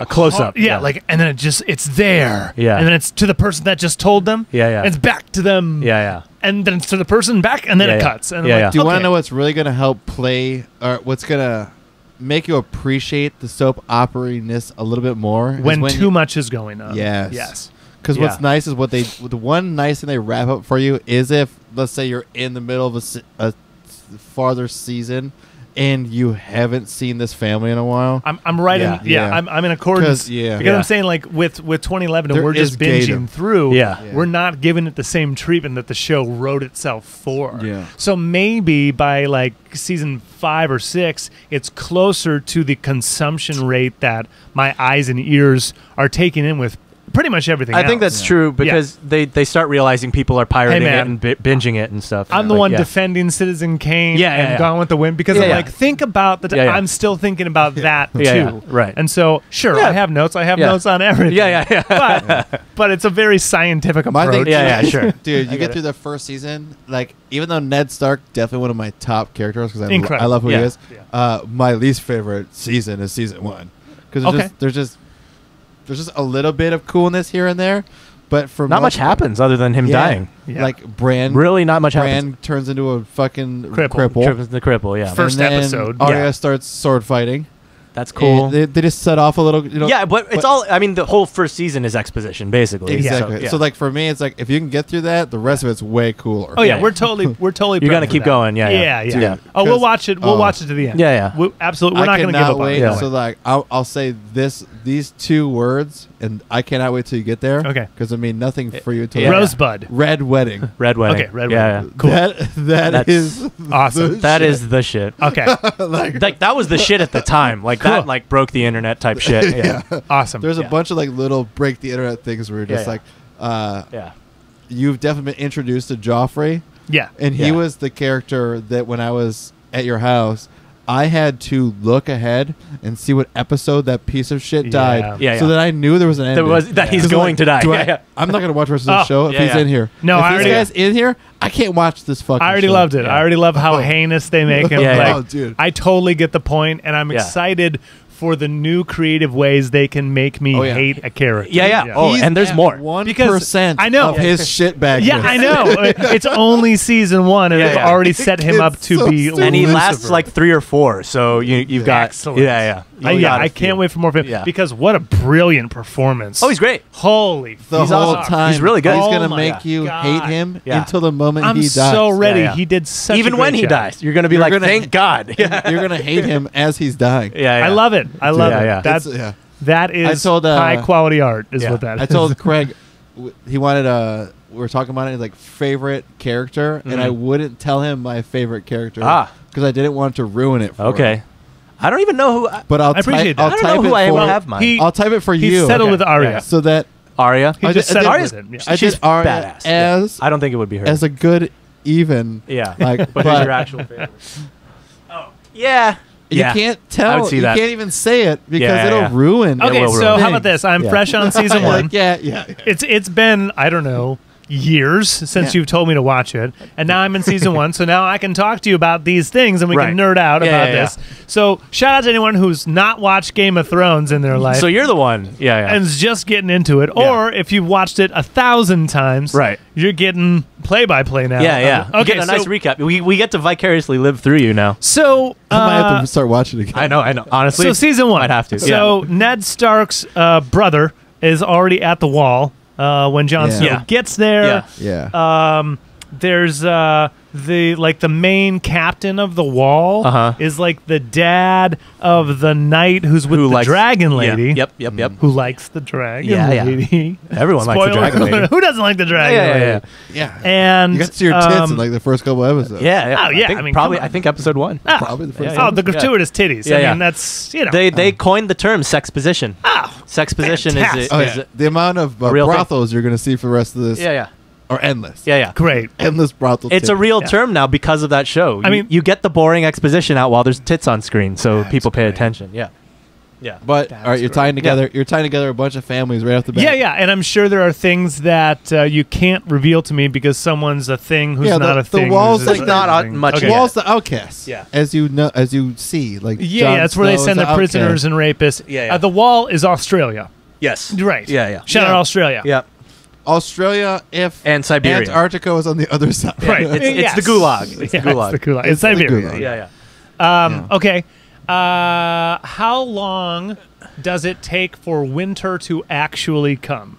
close up, and then it's there, and then it's to the person that just told them, and it's back to them, and then it's to the person back, and then it cuts. And I'm like, do you want to know what's really going to help play, or what's going to make you appreciate the soap opera-ness a little bit more? When too much is going on. Yes. Because what's nice is the one nice thing they wrap up for you is if let's say you're in the middle of a farther season and you haven't seen this family in a while. I'm right in. Yeah, I'm in accordance. Because I'm saying like with 2011, and we're just binging through. We're not giving it the same treatment that the show wrote itself for. So maybe by like season 5 or 6, it's closer to the consumption rate that my eyes and ears are taking in with pretty much everything I think that's true because they start realizing people are pirating it and binging it and stuff. I'm the one defending Citizen Kane and Gone with the Wind because I'm like, think about I'm still thinking about that too. Right. And so, sure, I have notes. I have notes on everything. But it's a very scientific approach. Sure. Dude, you get through the first season, like, even though Ned Stark, definitely one of my top characters because I love who he is, my least favorite season is season 1. Because there's just a little bit of coolness here and there, but for not much happens other than him dying. Like Bran, really not much happens. Bran turns into a fucking cripple. Turns into cripple. Yeah. First episode. Arya starts sword fighting. That's cool. They just set off a little, but it's all. I mean, the whole first season is exposition, basically. Exactly. So like for me, it's like if you can get through that, the rest of it's way cooler. Oh yeah, we're totally. You're gonna keep going. Yeah. Oh, we'll watch it. We'll watch it to the end. Absolutely. We're not gonna give up on it. So like, I'll say these 2 words, and I cannot wait till you get there. Okay. Because I mean nothing for you to Rosebud. Red Wedding. Red Wedding. Okay. Red Wedding. Cool. That is awesome. That is the shit. Okay. like that was the shit at the time. Like that like broke the internet type shit. Awesome. There's a bunch of like little break the internet things where you're just like, you've definitely been introduced to Joffrey. Yeah. And he was the character that when I was at your house, I had to look ahead and see what episode that piece of shit died, so that I knew there was an ending. That he's going to die. I'm not going to watch the rest of the show if he's in here. No, if this guy's in here, I can't watch this fucking I already show. loved it. I already love how heinous they make him. Oh, dude. I totally get the point, and I'm excited for the new creative ways they can make me hate a character. Oh, and there's more. 1% I know of his shitbag. Yeah, I know. It's only season 1, and they've already set him up to be and he lasts like 3 or 4, so you've got... Excellent. I can't wait for more of him because what a brilliant performance. Oh, he's great. Holy the whole awesome. time. He's really good. He's going to make you hate him until the moment he dies. I'm so ready. He did such Even a when great he job. dies, you're going to be like, thank God. You're going to hate him as he's dying. I love it. I love it. That is high quality art is what that is. I told Craig he wanted we were talking about it like favorite character, and I wouldn't tell him my favorite character because I didn't want to ruin it for him. I don't even know who. But I appreciate that. I don't know who I have mine. I'll type it for you. He settled with Arya. So that Arya. He just settled with him. I did Arya as I don't think it would be her. as a good even. Like, but who's your actual favorite? You can't tell. I would see you that. can't even say it because it'll ruin. Okay, so how about this? I'm fresh on season 1. Like, It's been, I don't know, years since you've told me to watch it, and now I'm in season 1, so now I can talk to you about these things and we can nerd out about this. So shout out to anyone who's not watched Game of Thrones in their life. So you're the one, and is just getting into it, or if you've watched it 1,000 times, you're getting play-by-play now. Okay, get a nice recap. We get to vicariously live through you now. So I might have to start watching it again. I know. Honestly, so season 1, I'd have to. So Ned Stark's brother is already at the wall. When Jon Snow gets there, there's the main captain of the wall is like the dad of the knight who's with the dragon lady. Yep. Who likes the dragon lady? Everyone likes the dragon lady. Who doesn't like the dragon lady? Yeah. And you got to see your tits in like the first couple episodes. Oh yeah. I mean, probably. I think episode 1. Probably the first. Oh, the gratuitous titties. I mean, that's They coined the term sex position. Oh, sex position is the amount of brothels you're going to see for the rest of this. Are endless. Great. Endless brothel. It's a real term now because of that show. I mean, you get the boring exposition out while there's tits on screen, so people pay attention. But all right, you're tying together. You're tying together a bunch of families right off the bat. And I'm sure there are things that you can't reveal to me because someone's a thing who's not a thing. The wall's like not much. The wall's the outcast. As you know, as you see, like that's where they send the prisoners and rapists. The wall is Australia. Yes. Right. Shout out Australia. Australia, and Siberia. Antarctica was on the other side. Right. It's the gulag. It's the gulag. It's the gulag. It's Siberia. Gulag. Okay. How long does it take for winter to actually come?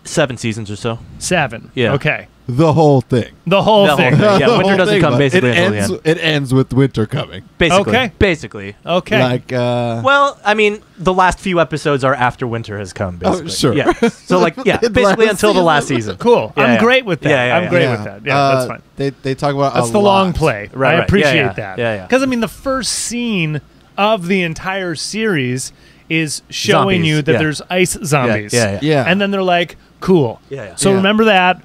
7 seasons or so. 7. Yeah. Okay. the whole thing. The whole thing. Yeah, winter doesn't come basically until the end. It ends with winter coming. Basically. Okay. Basically. Okay. Like, well, I mean, the last few episodes are after winter has come, basically. Oh, sure. Yeah. So, like, yeah, basically until the last season. Cool. Yeah, I'm yeah. great with that. Yeah, I'm great with that. Yeah, that's fine. They talk about That's a the lot. long play. Right, I right. appreciate Yeah, yeah. that. Yeah, yeah. Because, I mean, the first scene of the entire series is showing Zombies. you that Yeah. there's ice zombies. Yeah. And then they're like, cool. Yeah, yeah. So Yeah. remember that.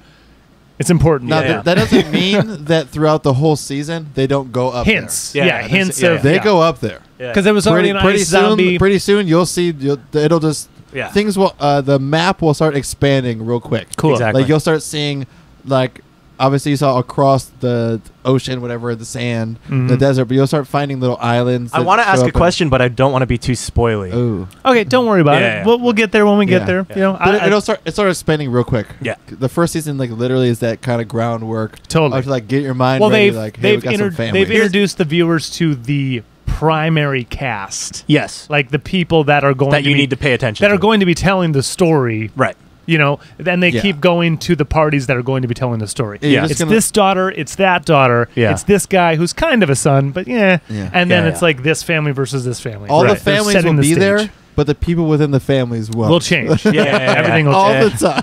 It's important. Now, Yeah. that doesn't mean that throughout the whole season they don't go up Hints. Yeah, Yeah, yeah, hints yeah, of. there. They yeah. go up there. Because there was already an ice zombie. Pretty soon you'll see. It'll just Yeah. things will. The map will start expanding real quick. Cool. Exactly. Like you'll start seeing, like, obviously you saw across the ocean, whatever, the sand, the desert, but you'll start finding little islands. I want to ask a question, but I don't want to be too spoily. Ooh. Okay, don't worry about Yeah, it. yeah. We'll get there when we Yeah. get there. Yeah. You know, But it'll start. It started expanding real quick. Yeah. The first season, like, literally is that kind of groundwork. Totally. To, like, get your mind well, ready. they've Like, hey, we got some families. they've introduced the viewers to the primary cast, Yes. like the people that are going That to you be, need to pay attention that to. are going to be telling the story. Right. You know, then they Yeah. keep going to the parties that are going to be telling the story. Yeah, you're just It's gonna- this daughter, it's that daughter, Yeah. it's this guy who's kind of a son, but yeah. Yeah. And then Yeah, it's yeah. like this family versus this family. All Right. the They're families setting will the be stage. there, but the people within the families won't. Will change. Yeah, yeah, yeah. Everything will all change. the time.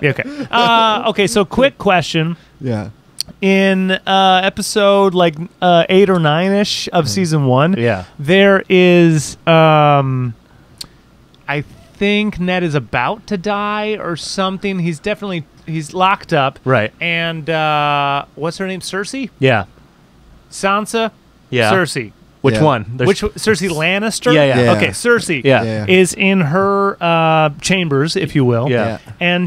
Yeah, okay. Okay, so quick question. Yeah. In episode like 8 or 9-ish of season 1, Yeah. there is I think Ned is about to die or something. He's locked up. Right. And what's her name? Cersei? Yeah. Sansa? Yeah. Cersei. Which Yeah. one? There's- Which Cersei Lannister? Yeah, yeah. Yeah. Okay, Cersei Yeah. Yeah. is in her chambers, if you will. Yeah. And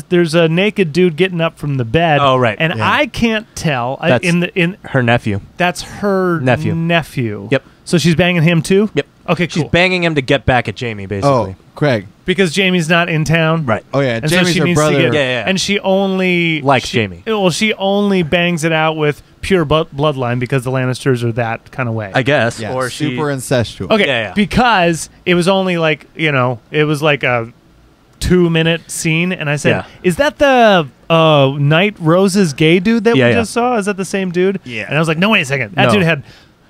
there's a naked dude getting up from the bed. Oh, right. And Yeah. I can't tell. That's- in Her nephew. That's her Nephew. nephew. Yep. So she's banging him too? Yep. Okay, She's cool. banging him to get back at Jamie, basically. Oh, Craig. Because Jamie's not in town. Right. Oh yeah, And so Jamie's she her needs brother. to get, Yeah, yeah. and she only Likes she- Jamie. Well, she only bangs it out with pure bloodline because the Lannisters are that kind of way. I guess. Yeah, Or super incestual. Okay, Yeah, yeah. because it was only like, it was like a 2-minute scene, and I said, Yeah. "Is that the Night Roses gay dude that Yeah, we yeah. just saw? Is that the same dude?" Yeah. And I was like, "No, wait a second. That No. dude had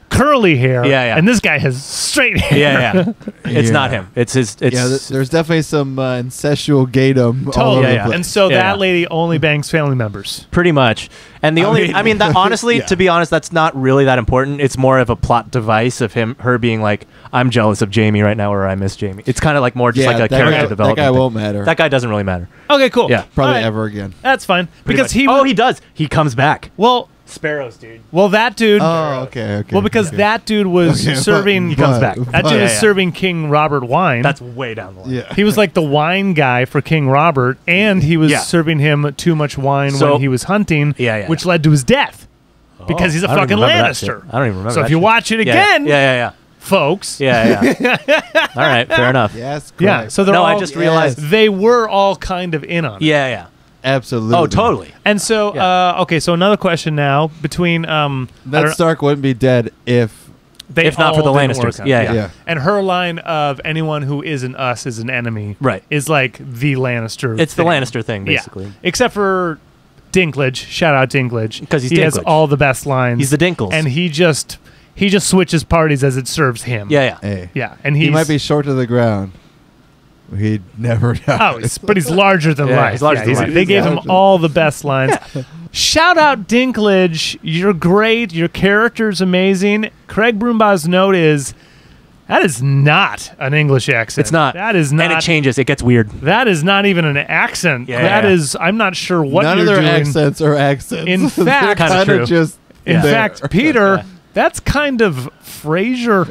curly hair, Yeah, yeah. and this guy has straight hair." Yeah, yeah. It's Yeah. not him. It's his. It's Yeah, there's definitely some incestual gaydom all Totally. over Yeah, the yeah. place. And so Yeah, that yeah. lady only bangs family members. pretty much. And the I mean, that honestly, Yeah. to be honest, that's not really that important. It's more of a plot device of her being like, I'm jealous of Jamie right now, or I miss Jamie. It's kind of like more just yeah, like a that character guy, development. That guy thing. won't matter. That guy doesn't really matter. Okay, cool. Yeah. Probably All right. ever again. That's fine Pretty because much. He does. He comes back. well, Sparrows, dude. that dude. Oh, okay. Well, because okay. that dude was Okay, serving. He comes back. That dude Yeah, was yeah. serving King Robert wine. That's way down the line. Yeah. He was like the wine guy for King Robert, and he was Yeah. serving him too much wine So- when he was hunting, Yeah, yeah, which yeah. led to his death because he's a I don't fucking even remember that shit. Lannister. I don't even remember. So that if you shit. watch it Yeah, again, yeah. folks, Yeah. All right, fair enough. Yes. yeah. Correct. So they're No, all, I just realized. they were all kind of in on it. Yeah. Absolutely. Oh, totally. And so, Yeah. okay, so another question now between I Ned don't- Stark wouldn't be dead if. they If not for all the didn't Lannisters. work out. Yeah. Yeah. And her line of anyone who isn't us is an enemy, Right. is like the Lannister. It's the thing. Lannister thing, basically. Yeah. Except for Dinklage. Shout out Dinklage. 'Cause he's he has Dinklage. all the best lines. He's the Dinkles. And he just switches parties as it serves him. Yeah. Hey, Yeah. And he might be short to the ground. He'd never die. Oh, but he's larger than Yeah, life. he's larger than life. They gave him Yeah. all the best lines. Shout out Dinklage. You're great. Your character's amazing. Craig Broombaugh's note is, that is not an English accent. It's not. That is not. And it changes. It gets weird. That is not even an accent. Yeah, That yeah. is. I'm not sure what None you're of their doing. accents are accents. In They're fact- Kinda kinda true. just In there. fact, Peter, that's kind of Frasier.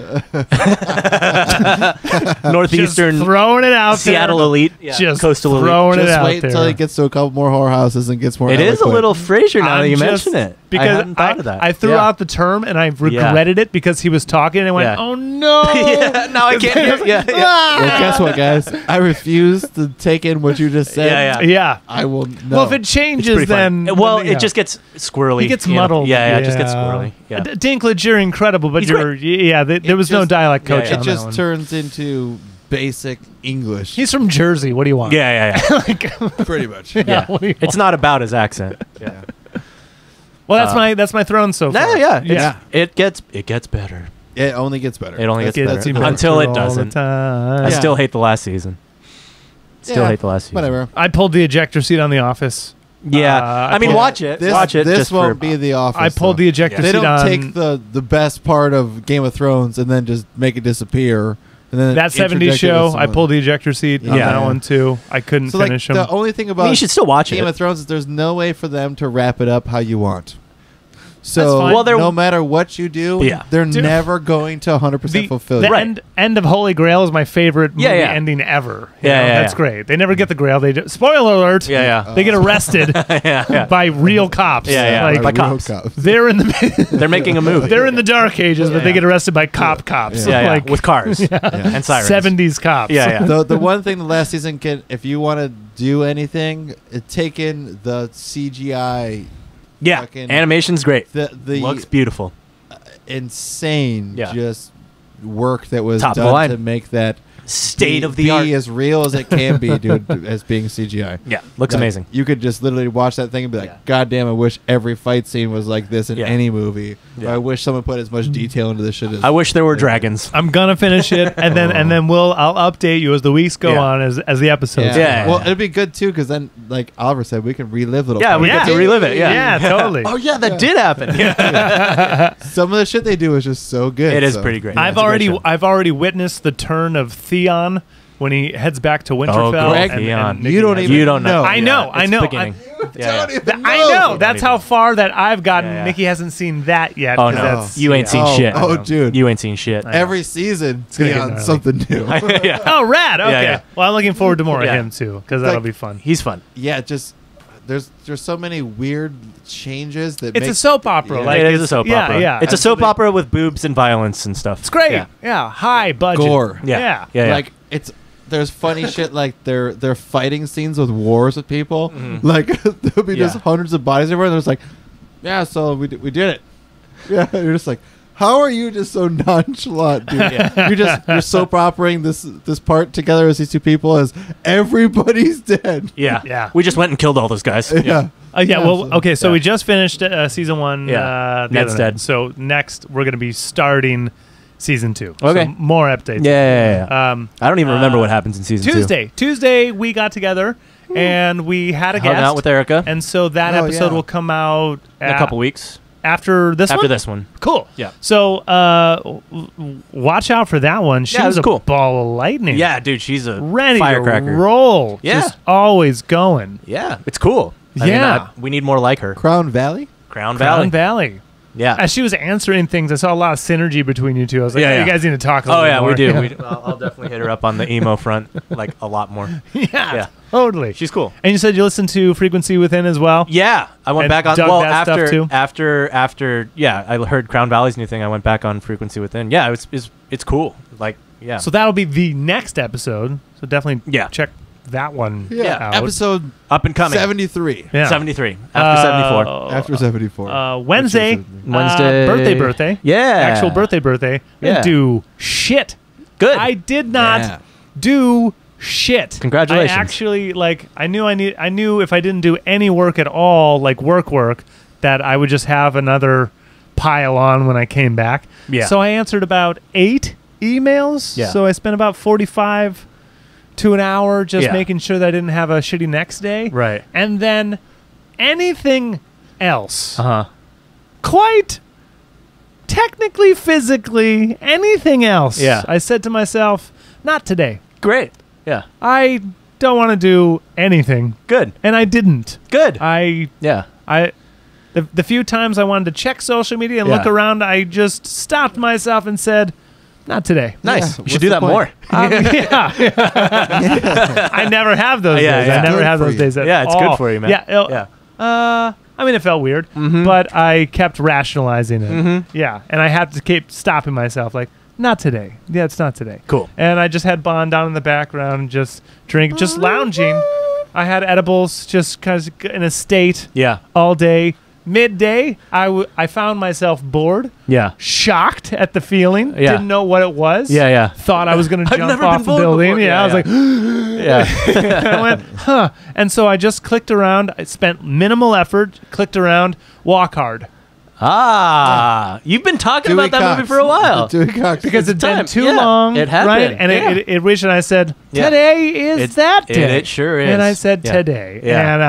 Northeastern Just throwing it out Seattle there. elite. Yeah. Just coastal elite. throwing it Just out wait there. until he gets to a couple more whorehouses and gets more. It is a eloquent. little Frasier now that I'm you just- mention it. Because I hadn't thought of that. I threw Yeah. out the term and I regretted it because he was talking and I went, Yeah. oh no. yeah, now I can't hear. Yeah, yeah. Well, guess what, guys? I refuse to take in what you just said. Yeah, Yeah. I will. No. Well, if it changes, then Well, then, yeah. it just gets squirrely. He gets you know? muddled. Yeah, it just gets squirrely. Yeah. Dinklage, you're incredible, but He's there was no just- dialect coach yeah. on it that just one. turns into basic English. He's from Jersey. What do you want? Yeah. Pretty much. Yeah. What do you It's not about his accent. Yeah. Well, that's my throne so far. Yeah. It gets better. It only gets better. It only gets Gets better better until it all the doesn't. time. I still hate the last season. Hate the last season. Whatever. I pulled the ejector seat on The Office. Yeah. I I mean, pulled- watch it. This, watch it. This just won't for, be The Office. I pulled the ejector They seat don't on. take the best part of Game of Thrones and then just make it disappear. And then that 70s interject it show, with I pulled the ejector seat on Yeah. that one too. I couldn't So finish like, them. the only thing I about mean, you should still watch Game it. of Thrones is there's no way for them to wrap it up how you want. That's So fine. Well, no matter what you do, they're Dude. never going to 100% fulfill the you. end of Holy Grail is my favorite movie ending ever. You know, that's great. They never get the Grail. They spoiler alert. They get arrested by real cops. Like, by cops. They're in the They're making a movie. they're in the Dark Ages, but they get arrested by cops. Like with cars and sirens. 70s cops. The one thing the last season can, if you want to do anything, take in the CGI. Fucking animation's great. The looks beautiful. Insane just work that was Top of the done line. to make that State of the be art. as real as it can be, dude, as being CGI. Yeah, looks Like, amazing. You could just literally watch that thing and be like, God damn, I wish every fight scene was like this in any movie. Or I wish someone put as much detail into this shit as I wish there were dragons. I'm gonna finish it, and then I'll update you as the weeks go on, as the episodes. Well, it'd be good too, because then, like Oliver said, we can relive little. Yeah, we get to relive it. Yeah, totally. Oh yeah, that did happen. Some of the shit they do is just so good. It is pretty great. I've already witnessed the turn of Theon when he heads back to Winterfell. Greg, and you don't has- even. You don't know. I know. It's I beginning. Don't even know. I know. That's how far that I've gotten. Yeah. Nikki hasn't seen that yet. Oh 'cause no, that's- you ain't seen Oh, shit. oh, dude. You ain't seen shit. Every season, gonna get on gnarly. something new. Yeah. Oh, rad. Okay. yeah. Well, I'm looking forward to more Yeah. of him too, because that'll Like- be fun. He's fun. Yeah, just there's so many weird changes that It's make a soap opera. Yeah. Like it is a soap opera. Yeah. It's a soap Absolutely. opera with boobs and violence and stuff. It's great. Yeah. Yeah. High budget. gore. Yeah. Yeah. Like it's there's funny shit like they're fighting scenes with wars with people. Mm-hmm. Like there'll be just Yeah. hundreds of bodies everywhere. And there's like, yeah, so we did it. Yeah, you're just like, how are you just so nonchalant, dude? You're soap operating this part together as these two people as everybody's dead. Yeah. Yeah. We just went and killed all those guys. Yeah. Well, okay, so Yeah. we just finished season 1. Yeah. The Ned's other night. dead. So next, we're going to be starting season 2. Okay. So more updates. Yeah. I don't even remember what happens in season 2. Tuesday, we got together and we had a Hung guest. out with Erica And so that Oh, episode yeah. will come out in a couple weeks. after this one? After this one. Cool. Yeah. So watch out for that one. She Yeah, it was was a cool. ball of lightning. Yeah, dude, she's a Ready firecracker. to roll. Yeah. Just always going. Yeah, it's cool. I Yeah. mean, we need more like her. Crown Valley. Crown Valley. Crown Valley. Yeah. As she was answering things, I saw a lot of synergy between you two. I was like, Yeah, hey, yeah. you guys need to talk a Oh little yeah, more. we do. I'll definitely hit her up on the emo front, like a lot more. Yeah, totally. She's cool. And you said you listened to Frequency Within as well? Yeah, I went And back on. dug Well, that stuff too? after yeah, I heard Crown Valley's new thing. I went back on Frequency Within. Yeah, it's cool. Like yeah. So that'll be the next episode. So definitely check that one out. Episode up and coming. 73. Yeah. 73 after 74. After 74. Wednesday. Wednesday. Birthday. Yeah. Actual birthday. Yeah. Didn't do shit. Good. I did not Yeah. do shit. Congratulations. I actually I knew if I didn't do any work at all, like work, that I would just have another pile on when I came back. Yeah. So I answered about 8 emails. Yeah. So I spent about 45 to an hour just Yeah. making sure that I didn't have a shitty next day. Right. And then anything else, Uh-huh. quite technically, physically, anything else. Yeah. I said to myself, not today. Great. Yeah. I don't want to do anything. Good. And I didn't. Good. The few times I wanted to check social media and look Yeah. around, I just stopped myself and said, not today. Nice. Yeah, You should what's do the that point? more. I never have those Yeah, days. yeah. I never Good have for those you. days at Yeah, it's all. good for you, man. Yeah. I mean, it felt weird, but I kept rationalizing it. Yeah, and I had to keep stopping myself, like, not today. Yeah, it's not today. Cool. And I just had Bond down in the background, just lounging. I had edibles, just kind of in a state Yeah. all day, midday, I found myself bored. Yeah. Shocked at the feeling. Yeah. Didn't know what it was. Yeah. Thought I was going to I've jump never off been the bored building. before. Yeah, I was like, Yeah. I went, huh. And so I just clicked around. I spent minimal effort, clicked around, walk hard. You've been talking about that movie for a while. Because it's been time. too Yeah, long. it had right? been. And Yeah. it reached, and I said, Yeah. today is that day. It sure is. And I said, Yeah. today. Yeah. And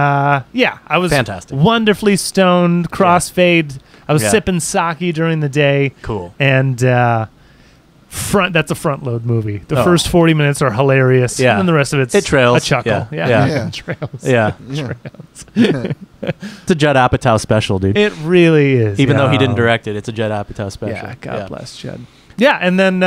I was fantastic. Wonderfully stoned, crossfade. I was Yeah. sipping sake during the day. Cool. And that's a front load movie. The first 40 minutes are hilarious. Yeah. And then the rest of it's It trails. a chuckle. Yeah. It trails. Yeah. It's a Judd Apatow special, dude. It really is. Even though he didn't direct it, it's a Judd Apatow special. Yeah, God bless Judd. Yeah, and then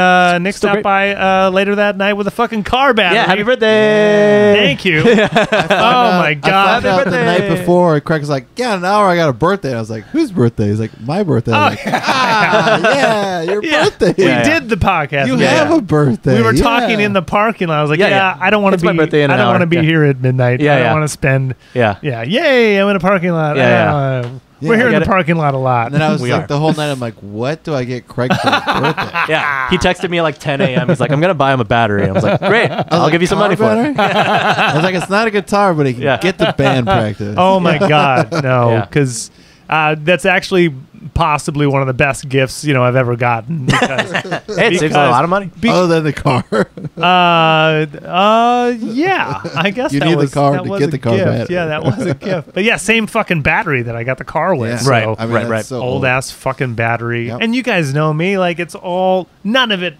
Nick Still stopped great. by later that night with a fucking car battery. Yeah, happy birthday. Thank you. Oh, my God. I found out the birthday. night before. Craig's like, yeah, in an hour I got a birthday. I was like, whose birthday? He's like, my birthday. I was like, yeah, your birthday. We Yeah. did the podcast. You Yeah. have a birthday. We were yeah. talking in the parking lot. I was like, Yeah. I don't want It's to my be. birthday in I an don't hour. want to be Yeah. here at midnight. Yeah, I don't yeah. want to spend. Yeah. Yay! I'm in a parking lot. Yeah, We're here I in get the it. parking lot a lot. And then I was We like, are. the whole night, I'm like, what do I get Craig for his birthday? Yeah. He texted me at like 10 a.m. He's like, I'm going to buy him a battery. I was like, great. I'll like, give you some money for it. I was like, it's not a guitar, but he can Yeah. get the band practice. Oh my God, no! Yeah. Because that's actually possibly one of the best gifts I've ever gotten. Because, Hey, it saves a lot of money. Other than the car. yeah, I guess You that need the was, car that to was get a the car gift. battery. Yeah, that was a gift. But yeah, same fucking battery that I got the car with. Yeah. So Right. I mean, Right, that's right. so old ass fucking battery. Yep. And you guys know me, like it's all none of it.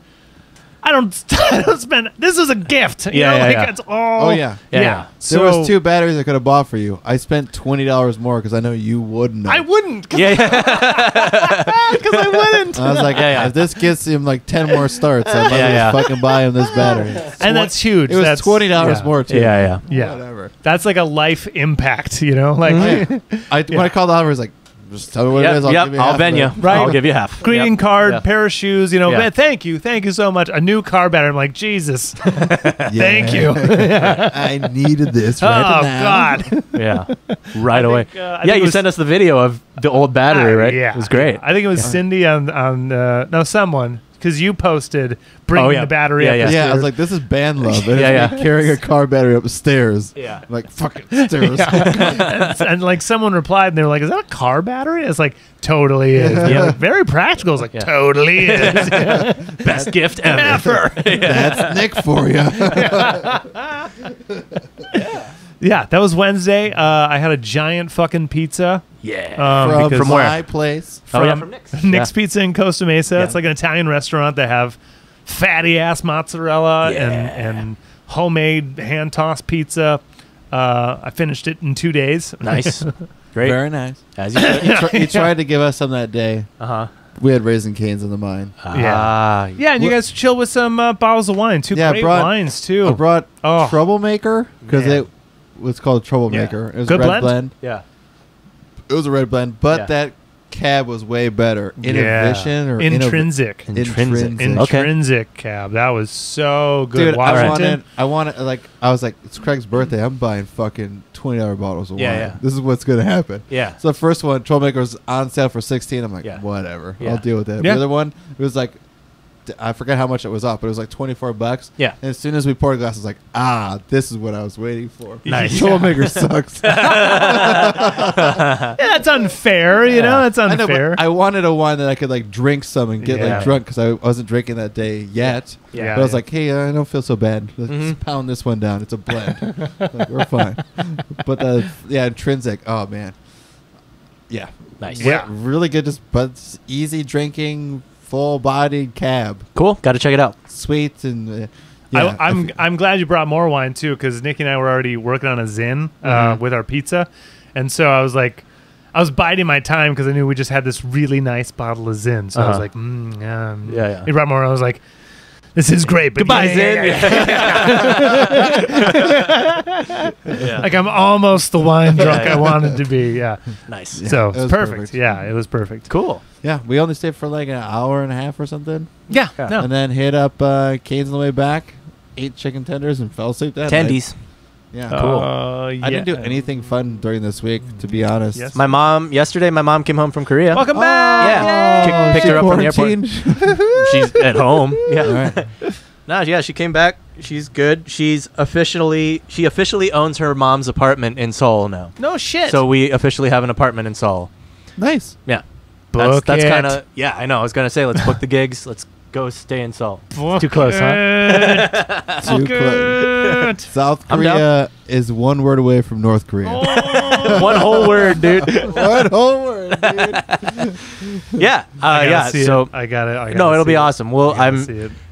I don't spend. This is a gift. You Yeah, know, yeah, like yeah. it's all. Oh, yeah. Yeah. So There was 2 batteries I could have bought for you. I spent $20 more because I know you wouldn't. I wouldn't. Yeah. Because I wouldn't. I was like, Yeah. if this gets him like 10 more starts, I might Yeah. fucking buy him this battery. And that's huge. It was That's $20 yeah. more too. Yeah. Yeah. Whatever. That's like a life impact. Like When I called the offer, I was like, just tell me what it is. I'll give you I'll half bend of you. it. Right. I'll give you half. greeting Yep. card, Yeah. pair of shoes. Yeah. Man, thank you so much. A new car battery. I'm like, Jesus, thank you. I needed this right Oh now. God. Yeah. Right away. I Yeah, think it you was- sent us the video of the old battery, right? Yeah, It was great. I think it was Cindy on someone because you posted bringing Oh, yeah. the battery Yeah, up. yeah. the Yeah, I was stairs. like, this is band love. And Yeah, it's yeah. me carrying a car battery up the stairs. Yeah. I'm like, fucking stairs. and like someone replied and they were like, "Is that a car battery?" It's like totally is. Yeah. Like, very practical. It's like Yeah. totally is. Best gift ever. That's Nick for you. Yeah, that was Wednesday. I had a giant fucking pizza. Yeah. From From where? my place. Oh, yeah, from Nick's. Nick's Yeah. Pizza in Costa Mesa. Yeah. It's like an Italian restaurant. They have fatty ass mozzarella Yeah. and homemade hand tossed pizza. I finished it in 2 days. Nice. Great. Very nice. As you should. He tried to give us some that day. Uh-huh. We had Raisin Canes in the mine. Ah. Yeah, and you guys chill with some bottles of wine. Two Yeah, I great brought- wines too. I brought Oh. Troublemaker because Man. it was called Troublemaker. It was Good a red blend? blend. Yeah. It was a red blend, but Yeah. that cab was way better. Innovation or intrinsic. Intrinsic. Okay. Intrinsic cab. That was so good. Dude, Washington. I wanted, I was like, it's Craig's birthday. I'm buying fucking $20 bottles of Yeah, wine. yeah. This is what's going to happen. Yeah. So the first one, Troublemaker, was on sale for $16. I'm like, Yeah. whatever. Yeah. I'll deal with that. Yeah. The other one, it was like, I forget how much it was off, but it was like $24. Yeah. And as soon as we poured a glass, I was like, this is what I was waiting for. Nice. Troublemaker sucks. Yeah, that's unfair. You know, that's I know, unfair. but I wanted a wine that I could like drink some and get Yeah. like drunk because I wasn't drinking that day yet. Yeah. But I was like, hey, I don't feel so bad. Let's Mhm. pound this one down. It's a blend. Like, we're fine. But intrinsic. Oh man. Yeah. Nice. Yeah. Really good. But it's easy drinking, full-bodied cab. Cool. Got to check it out. Sweet and. Yeah, I'm glad you brought more wine too, because Nikki and I were already working on a zin with our pizza, and so I was like, I was biding my time because I knew we just had this really nice bottle of zin. So I was like, Yeah. He brought more. I was like, this is great. But Goodbye, yeah, Zin. yeah. Like I'm almost the wine drunk I wanted to be. Yeah. Nice. Yeah, So it it's was perfect. perfect. Yeah, it was perfect. Cool. Yeah, we only stayed for like an hour and a half or something. Yeah. Yeah. No. And then hit up Cane's on the way back, ate chicken tenders, and fell asleep that night. Tendies. Yeah. Cool. I didn't do anything fun during this week, to be honest. Yes. Yesterday, my mom came home from Korea. Welcome back. Yeah. Picked her up from the airport. Quarantined? She's at home. Yeah. All right. No, yeah, she came back. She's good. She officially owns her mom's apartment in Seoul now. No shit. So we officially have an apartment in Seoul. Nice. Yeah. Book that's it. kind of, yeah, I know. I was going to say, let's book the gigs. Let's go stay in Seoul. Book Too close, it. Too close. It. South I'm Korea is one word away from North Korea. Oh. One whole word, dude. One whole word, dude. Yeah. Yeah. So, I got it. no, it'll be awesome. Well,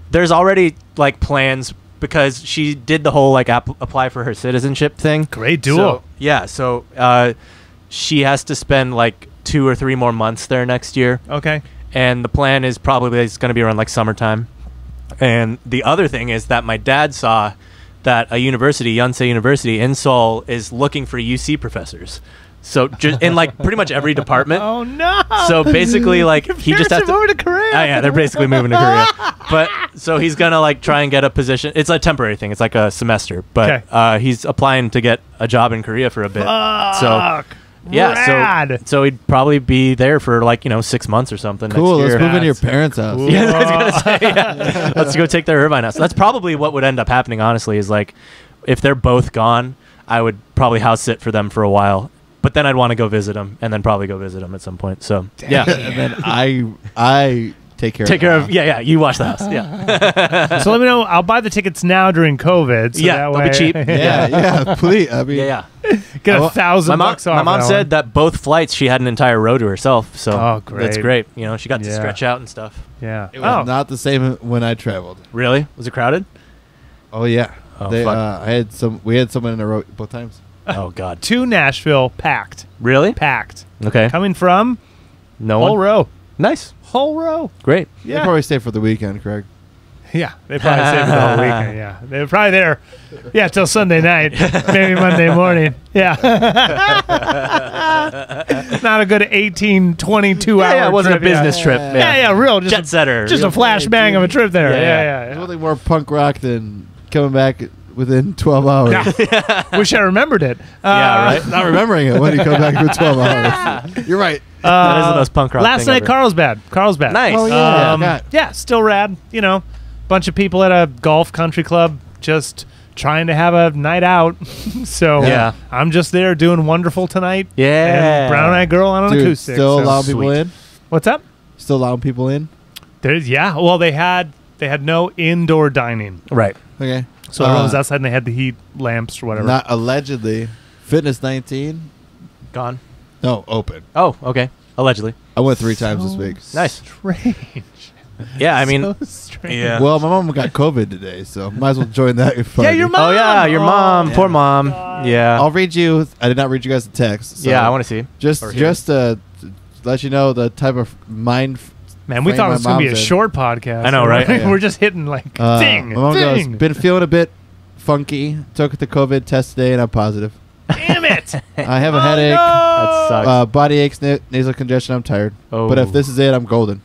there's already like plans because she did the whole like apply for her citizenship thing. Great duo. So, yeah. So she has to spend like 2 or 3 more months there next year. Okay. And the plan is probably it's going to be around like summertime. And the other thing is that my dad saw that a university, Yonsei University in Seoul, is looking for UC professors. So just in like pretty much every department. Oh no! So basically, like he just has to move to Korea. Oh, yeah, they're basically moving to Korea. But so he's gonna like try and get a position. It's a temporary thing. It's like a semester. But he's applying to get a job in Korea for a bit. So yeah, rad. so he'd probably be there for like 6 months or something. Cool. Next year. Let's move into your parents' house. Yeah, I was gonna say. Yeah. Let's go take their Irvine house. That's probably what would end up happening. Honestly, is like if they're both gone, I would probably house sit for them for a while. But then I'd want to go visit them, and then probably go visit them at some point. So yeah, And then I take care of yeah. You watch the house. Yeah. So let me know. I'll buy the tickets now during COVID. So Yeah, that they'll be way, cheap. Yeah, please. I mean, Yeah. Get $1,000 off. My mom that said one. that both flights she had an entire row to herself. So Oh, great. that's great. She got to Yeah. stretch out and stuff. Yeah. it was not the same when I traveled. Really? Was it crowded? Oh yeah. Oh, They, fuck. we had someone in a row both times. Oh God. To Nashville, packed. Really? Packed. Okay. Coming from No whole one. row. Nice. Whole row. Great. They Yeah. probably stayed for the weekend, Craig. Yeah. They probably stayed for the whole weekend. Yeah. They were probably there. Yeah, till Sunday night. Maybe Monday morning. Yeah. Not a good 18, 22 hour Yeah, it wasn't a trip, business trip. Yeah, real. Just Jet setter. Just a flashbang of a trip there. Yeah. There's nothing more punk rock than coming back within 12 hours. Wish I remembered it. Yeah, right. Not remembering it when you come back for 12 hours. You're right. That is the most punk rock Last thing night, ever. Carlsbad. Nice. Oh, yeah. Yeah, still rad. Bunch of people at a golf country club just trying to have a night out. So Yeah. I'm just there doing wonderful tonight. Yeah. And Brown Eyed Girl on an Dude, acoustic. still so. allowing people Sweet. in? What's up? Still allowing people in? Well, they had no indoor dining. Right. Okay. So everyone was outside and they had the heat lamps or whatever. Not allegedly. Fitness 19? Gone. No, open. Oh, okay. Allegedly. I went 3 times this week. Nice. Strange. Yeah, I mean, So strange. yeah. Well, my mom got COVID today, so might as well join that. Yeah, your mom. Oh yeah, your mom. yeah. Poor mom. Yeah. I'll read you. I did not read you guys the text. So Yeah, I want to see. just or hear. to let you know the type of mind. Man, we frame thought it my was going to be a mom's in. short podcast. I know, right? Yeah. We're just hitting like thing. My mom goes, thing. been feeling a bit funky. Took the COVID test today, and I'm positive. Damn it. I have a headache, That sucks. body aches, nasal congestion. I'm tired. Oh. But if this is it, I'm golden.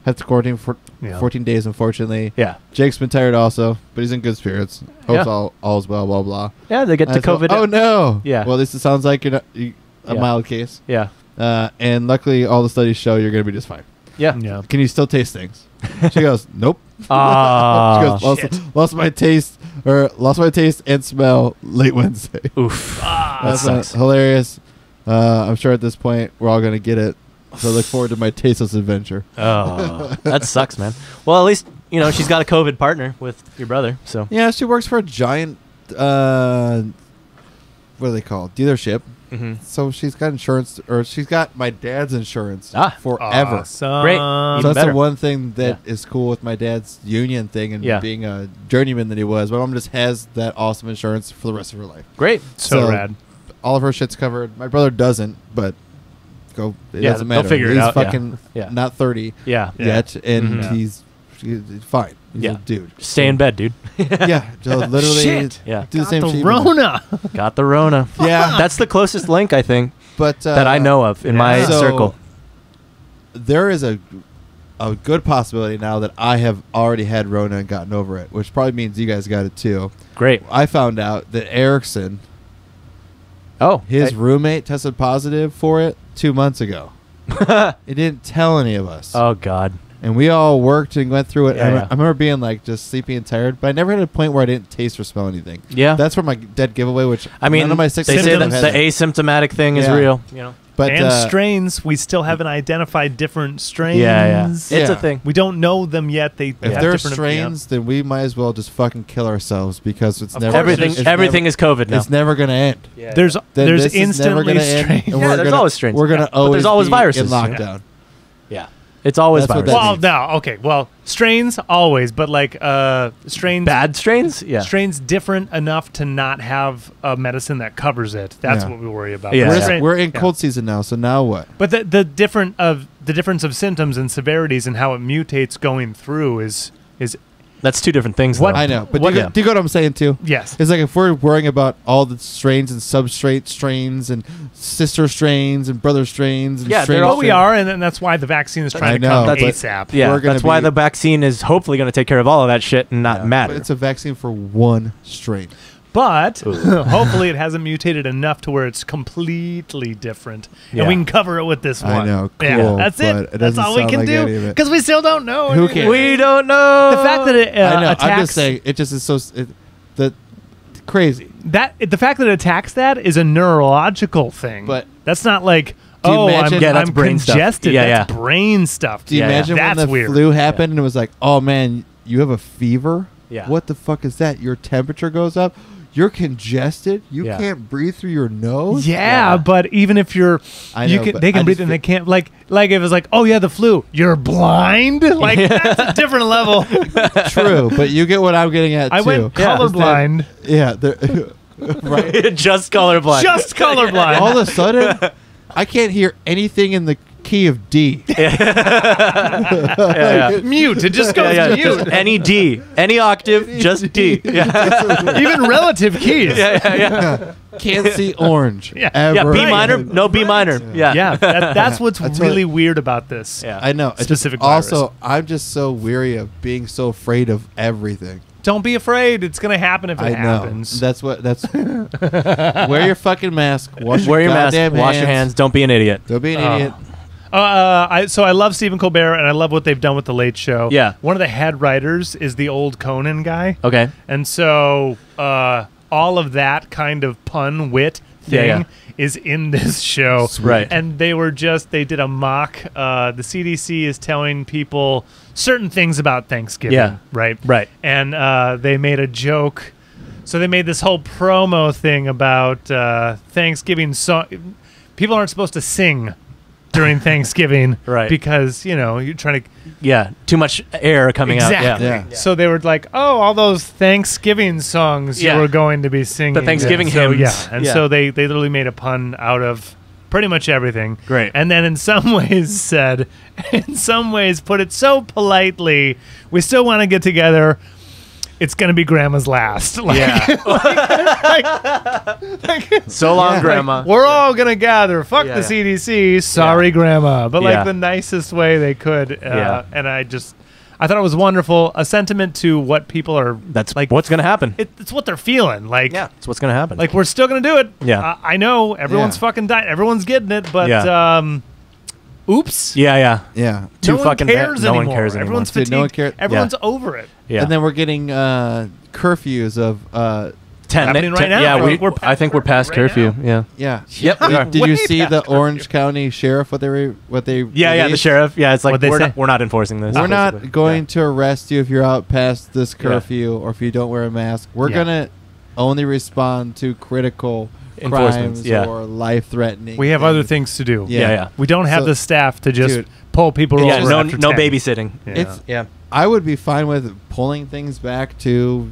Have to quarantine for Yeah. 14 days, unfortunately. Yeah. Jake's been tired also, but he's in good spirits. Hopes Yeah. all's well, blah, blah. Yeah, they get to I said, COVID. oh, no. Yeah. Well, at least it sounds like you're not a Yeah. mild case. Yeah. And luckily, all the studies show you're going to be just fine. Yeah. Yeah. Can you still taste things? She goes, nope. Ah. She goes, lost my taste and smell late Wednesday. Oof. That That's sucks. hilarious. I'm sure at this point we're all going to get it. So I look forward to my tasteless adventure. Oh, that sucks, man. Well, at least she's got a COVID partner with your brother. So Yeah, she works for a giant, what are they called? Dealership. mm-hmm. So she's got insurance, or she's got my dad's insurance Ah. forever. Awesome. Great. So Even that's better. the one thing that is cool with my dad's union thing and Yeah. being a journeyman that he was. My mom just has that awesome insurance for the rest of her life. great. So rad. All of her shit's covered. My brother doesn't, but it Yeah, doesn't they'll matter. figure it He's out, yeah. fucking Yeah. not 30 Yeah. yet, and Mhm. he's fine. He's Yeah. a dude. Stay in bed, dude. Yeah, so literally Shit. Yeah. do the same The shit. Rona. Got the Rona. Yeah, That's the closest link I think but that I know of in my Yeah. So- circle. there is a a good possibility now that I have already had Rona and gotten over it, which probably means you guys got it too. Great. I found out that Erickson, his roommate, tested positive for it 2 months ago. It didn't tell any of us. Oh, God. And we all worked and went through it. Yeah, and yeah. I remember being like just sleepy and tired, but I never had a point where I didn't taste or smell anything. Yeah. That's where my dead giveaway, which I mean, none of my 6 they say that symptoms the had it. asymptomatic thing is Yeah. real. You know. But and strains, we still haven't identified different strains. Yeah. It's Yeah. a thing. We don't know them yet. They if have they're different strains, then we might as well just fucking kill ourselves because it's Of never course. Everything is COVID now. It's never going to end. Yeah. There's Then there's this is never instantly gonna end, strains. and Yeah, we're there's gonna- always strains. We're going to But there's always always be viruses. in lockdown. Yeah. It's always That's what viruses. that Well, means. no, okay. Well, strains always, but like strains Bad strains? Yeah. strains different enough to not have a medicine that covers it. That's Yeah. what we worry about. Yeah, But yeah. strain- We're in yeah. cold season now, so now what? But the difference of symptoms and severities and how it mutates going through is That's two different things. What- though. I know. But What- do you get what I'm saying, too? yes. It's like if we're worrying about all the strains and substrate strains and sister strains and brother strains and Yeah, strain they're Well, all- we are, and that's why the vaccine is trying to I come know, but- ASAP. Yeah, We're gonna that's why be- the vaccine is hopefully going to take care of all of that shit and not But matter. it's a vaccine for one strain. But hopefully it hasn't mutated enough to where it's completely different, Yeah. and we can cover it with this one. I know, Yeah, cool, that's but it. it That's doesn't all we sound can like do any of it. because we still don't know. Who anything. cares? We don't know. The fact that it I know. attacks I'm just saying, it just is so crazy. the fact that it attacks that is a neurological thing. But that's not like do you oh, imagine- I'm, Yeah, that's I'm brain stuff. congested. Yeah, That's brain stuff. Do you Yeah, yeah. imagine when That's the weird. flu happened and it was like, oh man, you have a fever? Yeah. What the fuck is that? Your temperature goes up? You're congested? You Yeah. can't breathe through your nose? Yeah, but even if you're, I you know, can, but they I can breathe just and they feel- can't. Like if it's like, oh yeah, the flu, you're blind. Like that's a different level. True, but you get what I'm getting at, I too. went Yeah. colorblind. Yeah. Right. Just colorblind. Just colorblind. All of a sudden, I can't hear anything in the key of D. yeah. Mute. It just goes Yeah, mute. just any D, any octave, just D. Yeah, Even relative keys. yeah. Can't see orange. Yeah. Ever. Yeah, B Right. minor, no B minor. Yeah, Yeah, that's what's That's really what- weird about this. yeah. I know. It's Specific just, virus. also, I'm just so weary of being so afraid of everything. Don't be afraid. It's gonna happen if it I know. happens. That's wear your fucking mask. Wash Wear your mask. goddamn Wash your hands. Don't be an idiot. Don't be an idiot. So I love Stephen Colbert and I love what they've done with the Late Show. Yeah. One of the head writers is the old Conan guy. Okay. And so all of that kind of pun wit thing Yeah, yeah. is in this show. Right. And they did a mock. The CDC is telling people certain things about Thanksgiving. Yeah. Right. Right. And they made a joke. So they made this whole promo thing about Thanksgiving song. People aren't supposed to sing during Thanksgiving. Right. Because, you're trying to. Yeah. Too much air coming Exactly. out. Yeah. Yeah. So they were like, "Oh, all those Thanksgiving songs Yeah. you were going to be singing." The Thanksgiving so, hymns. Yeah, and Yeah. so they literally made a pun out of pretty much everything. Great. And then in some ways put it so politely, we still want to get together. It's going to be Grandma's last. Like, So long, Yeah. Grandma. we're all going to gather. Fuck Yeah, the yeah. CDC. Sorry, Grandma. But Yeah. the nicest way they could. Yeah. And I thought it was wonderful. A sentiment to what people are That's like. what's gonna happen. It's what they're feeling. Like, Yeah. That's what's gonna happen. like we're still gonna do it. Yeah. I know everyone's Yeah. fucking dying. Everyone's getting it, but Yeah. oops. Yeah. Yeah. Yeah. Too no one fucking cares bad. No anymore. one cares anymore. Everyone's Dude, fatigued. no one cares. Everyone's over it. Yeah. And then we're getting curfews of 10. happening right now. Yeah. We're I think we're past right curfew. now. Yeah. yeah. Yep. we are. Did you Way see past the curfew. Orange County sheriff what they Yeah. The released? sheriff. Yeah. It's like What'd they say? we're not enforcing this. We're not basically. going to arrest you if you're out past this curfew or if you don't wear a mask. We're Yeah. gonna only respond to critical Enforcements, crimes yeah. or life-threatening. We have other things to do. Yeah. Yeah. We don't have So- the staff to just Dude, pull people Yeah. over. No. after No 10. babysitting. Yeah. It's Yeah. I would be fine with pulling things back to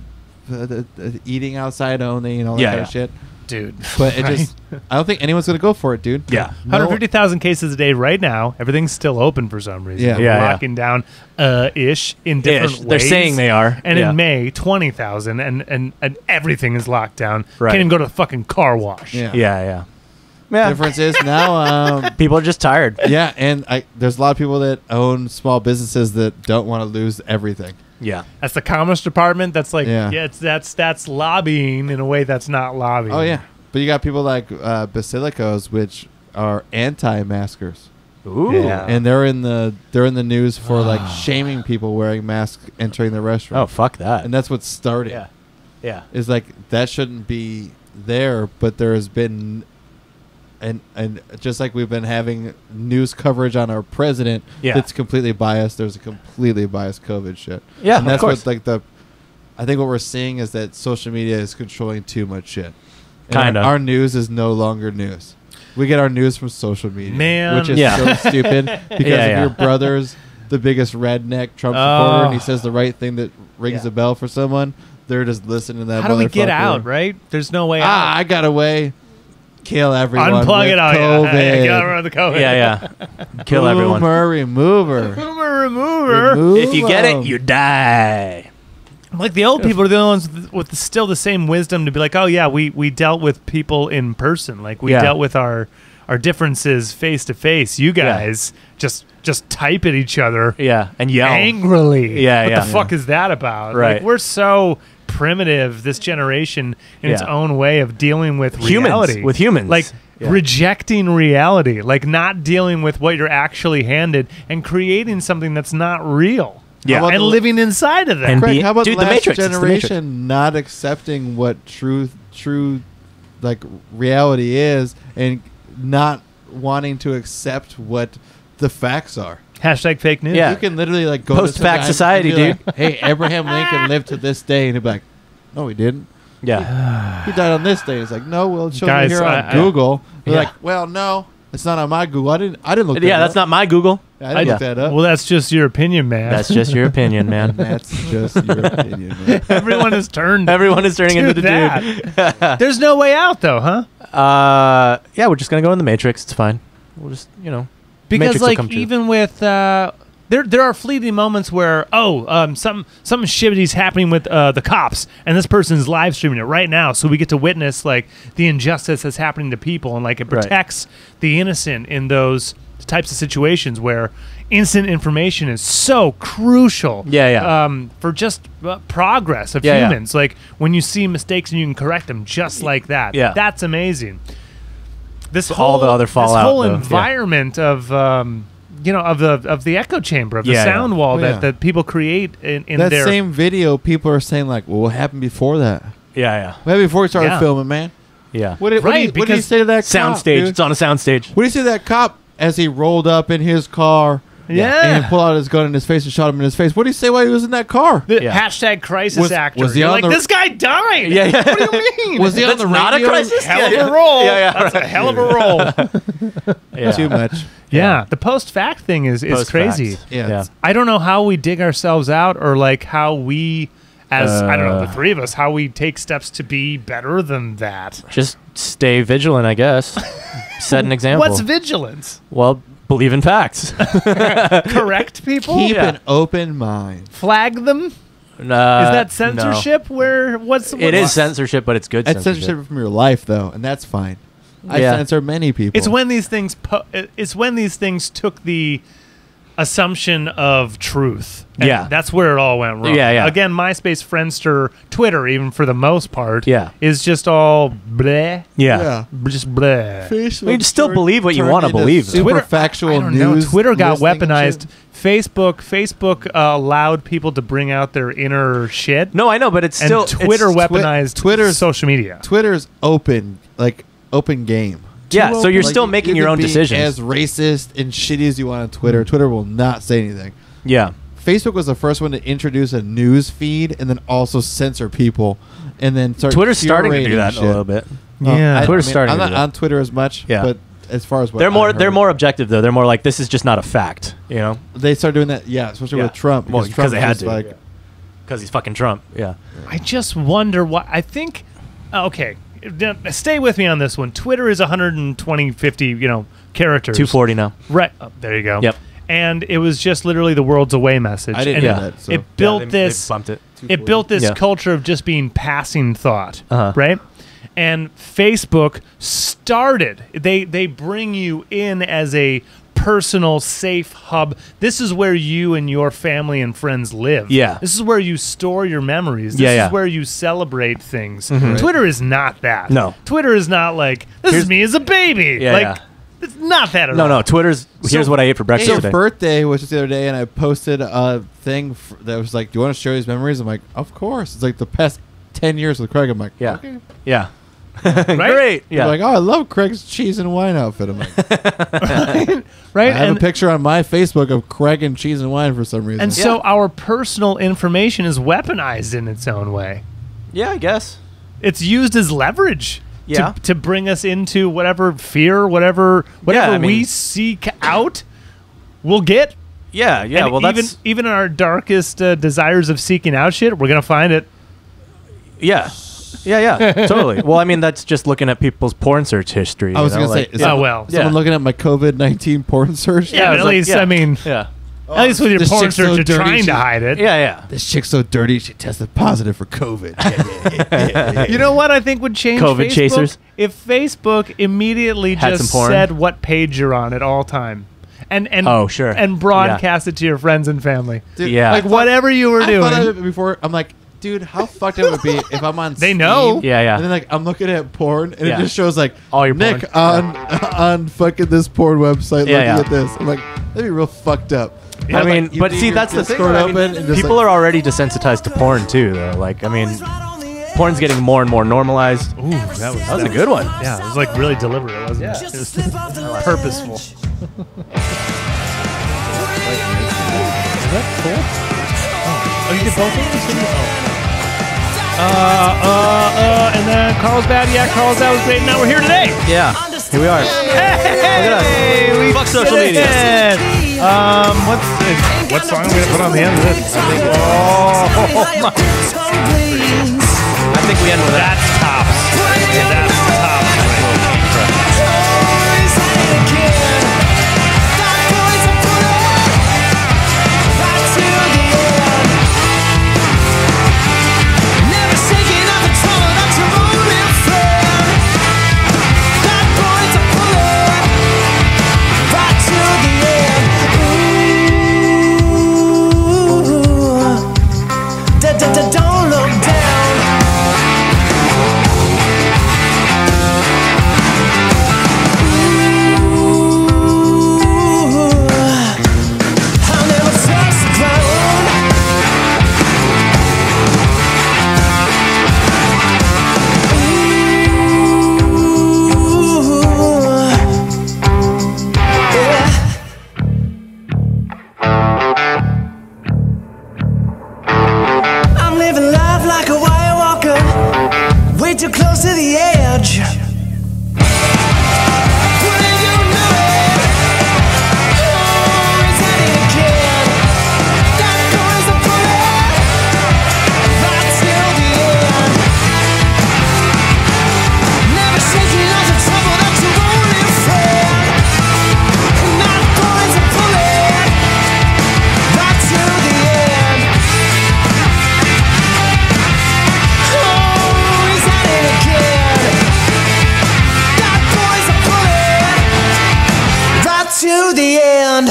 the eating outside only and all that Yeah, kind yeah. of shit. dude. But it Right? just, I don't think anyone's going to go for it, dude. Yeah. No- 150,000 cases a day right now. Everything's still open for some reason. Yeah. We're Yeah, yeah. locking down ish in different ways. They're saying they are. And Yeah. in May, 20,000, and everything is locked down. Right. Can't even go to the fucking car wash. Yeah. Yeah. Yeah. Difference is now people are just tired. Yeah, and there's a lot of people that own small businesses that don't want to lose everything. Yeah, that's the Commerce Department. That's like that's lobbying in a way that's not lobbying. Oh yeah, but you got people like Basilicos, which are anti-maskers. Ooh, and they're in the news for like shaming people wearing masks entering the restaurant. Oh fuck that! And that's what started. Yeah, is like that shouldn't be there, but there has been. And just like we've been having news coverage on our president that's completely biased, there's a completely biased COVID shit. Yeah, and that's of course. what I think what we're seeing is that social media is controlling too much shit. Kind of. Our news is no longer news. We get our news from social media, man, which is so stupid because if your brother's the biggest redneck Trump supporter and he says the right thing that rings a bell for someone, they're just listening to that. How do we get out? Right? There's no way out. I got a way. Kill everyone. Unplug it out. COVID. Get around the COVID. Yeah. Kill everyone. Boomer remover. Boomer remover. If you get it, you die. Like the old people are the ones with still the same wisdom to be like, oh yeah, we dealt with people in person. Like we dealt with our differences face to face. You guys just type at each other. Yeah, and yell angrily. Yeah, what the fuck is that about? Right. Like, we're so primitive, this generation, in its own way of dealing with reality. Humans. Like rejecting reality, like not dealing with what you're actually handed and creating something that's not real. Yeah. And living inside of that. Craig, how about the last Matrix? generation not accepting what true like reality is and not wanting to accept what the facts are? Hashtag fake news. Yeah. You can literally like go post-fact society, dude. Like, hey, Abraham Lincoln lived to this day, and he'd be like, no, he didn't. Yeah. He died on this day. It's like, no, well, it shows Guys, you here on Google. They're like, well, no, it's not on my Google. I didn't look that up. Yeah, that's not my Google. I didn't look that up. Well, that's just your opinion, man. That's just your opinion, man. That's just your opinion, man. Everyone is turning into the dude. There's no way out, though, huh? Yeah, we're just going to go in the Matrix. It's fine. We'll just, because like even with there are fleeting moments where something shitty's happening with the cops and this person's live streaming it right now, so we get to witness like the injustice that's happening to people, and like it protects the innocent in those types of situations where instant information is so crucial. For just progress of humans. Like when you see mistakes and you can correct them just like that. Yeah, that's amazing. This all the other fallout, this whole environment of the echo chamber, of the sound wall that people create in that their same video. People are saying like, well, what happened before that? What happened before we started filming, man? Yeah. What do you say to that cop, soundstage? Dude? It's on a soundstage. What do you say to that cop as he rolled up in his car? And pulled out his gun in his face and shot him in his face. What do you say while he was in that car? Hashtag crisis actor. Was he on this guy died. Yeah. What do you mean? Was he on the radio? Not a crisis? Hell of a roll. That's a hell of a roll. Too much. Yeah. The post-fact thing is crazy. Yeah. I don't know how we dig ourselves out, or like how we, as I don't know, the three of us, how we take steps to be better than that. Just stay vigilant, I guess. Set an example. What's vigilance? Well, believe in facts. Correct people. Keep an open mind. Flag them. Is that censorship? No. It is censorship, but it's good. It's censorship from your life, though, and that's fine. I censor many people. It's when these things. It's when these things took the assumption of truth. And that's where it all went wrong. Again, MySpace, Friendster, Twitter, even for the most part, is just all bleh. Just bleh. Facebook, you still believe what you want to believe. Super factual news. Twitter got weaponized. Facebook allowed people to bring out their inner shit. No, I know, but it's still Twitter weaponized Twitter's social media. Twitter's open game. Yeah, so you're still making your own decisions. As racist and shitty as you want on Twitter, Twitter will not say anything. Yeah. Facebook was the first one to introduce a news feed and then also censor people, and then start. Twitter's starting to do that a little bit. Twitter's starting. I'm not on Twitter as much. but as far as what they're more objective though. They're more like, this is just not a fact. They start doing that. Yeah, especially with Trump. Because they had to. Because he's fucking Trump. Yeah. I just wonder what I think. Okay. Stay with me on this one. Twitter is 120, 50, characters. 240 now. Right. Oh, there you go. Yep. And it was just literally the world's away message. I didn't know that. So. It built they bumped it. It built this culture of just being passing thought, right? And Facebook started. They bring you in as a personal, safe hub. This is where you and your family and friends live. Yeah. This is where you store your memories. This is where you celebrate things. Mm-hmm. Twitter is not that. No. Twitter is not like, this is me as a baby. It's not that at all. No, Twitter's, here's what I ate for breakfast today. Your birthday was just the other day, and I posted a thing that was like, do you want to share these memories? I'm like, of course. It's like the past 10 years with Craig. I'm like, okay. Yeah. Right? Great. Yeah. They're like, oh, I love Craig's cheese and wine outfit. I'm like, right? I have a picture on my Facebook of Craig and cheese and wine for some reason. And so our personal information is weaponized in its own way. Yeah, I guess. It's used as leverage. Yeah. To bring us into whatever fear, whatever we seek out, we'll get. Yeah. And well, even in our darkest desires of seeking out shit, we're gonna find it. Yeah, totally. Well, I mean, that's just looking at people's porn search history. I was gonna say, someone looking at my COVID-19 porn search. Yeah, but at least I mean, at least with your porn search, you're trying to hide it. Yeah. This chick's so dirty, she tested positive for COVID. You know what I think would change COVID Facebook? chasers? If Facebook immediately just said what page you're on at all time. And broadcast it to your friends and family. Dude, like whatever you were doing. I thought of it before. I'm like, dude, how fucked up it would be if I'm on They Steam, know. Yeah. And then like I'm looking at porn and it just shows like all your Nick porn. on fucking this porn website looking at this. I'm like, that'd be real fucked up. I mean, but see, that's the thing. People are already desensitized to porn too, though. Like, I mean, porn's getting more and more normalized. Ooh, that was a good one. Yeah, it was like really deliberate, wasn't it? It was purposeful. Is that cool? Oh, you did both of them? And then Carl's bad. Yeah, Carl's that was great. Now we're here today. Yeah, here we are. Hey, look at us. Fuck social media. What song are we gonna put on the end of this? I think we end with that. That's tops. That's tops. Don't look down. I'll never touch the ground. I'm living life like a wire walker, way too close to the edge. Wouldn't you know it? Oh, he's at it again. That boy's a bullet, right till the end. Never shaking off the trouble that's your only friend. And that boy's a bullet, right till the end. Oh, he's at it again. That boy's a bullet, right to the end.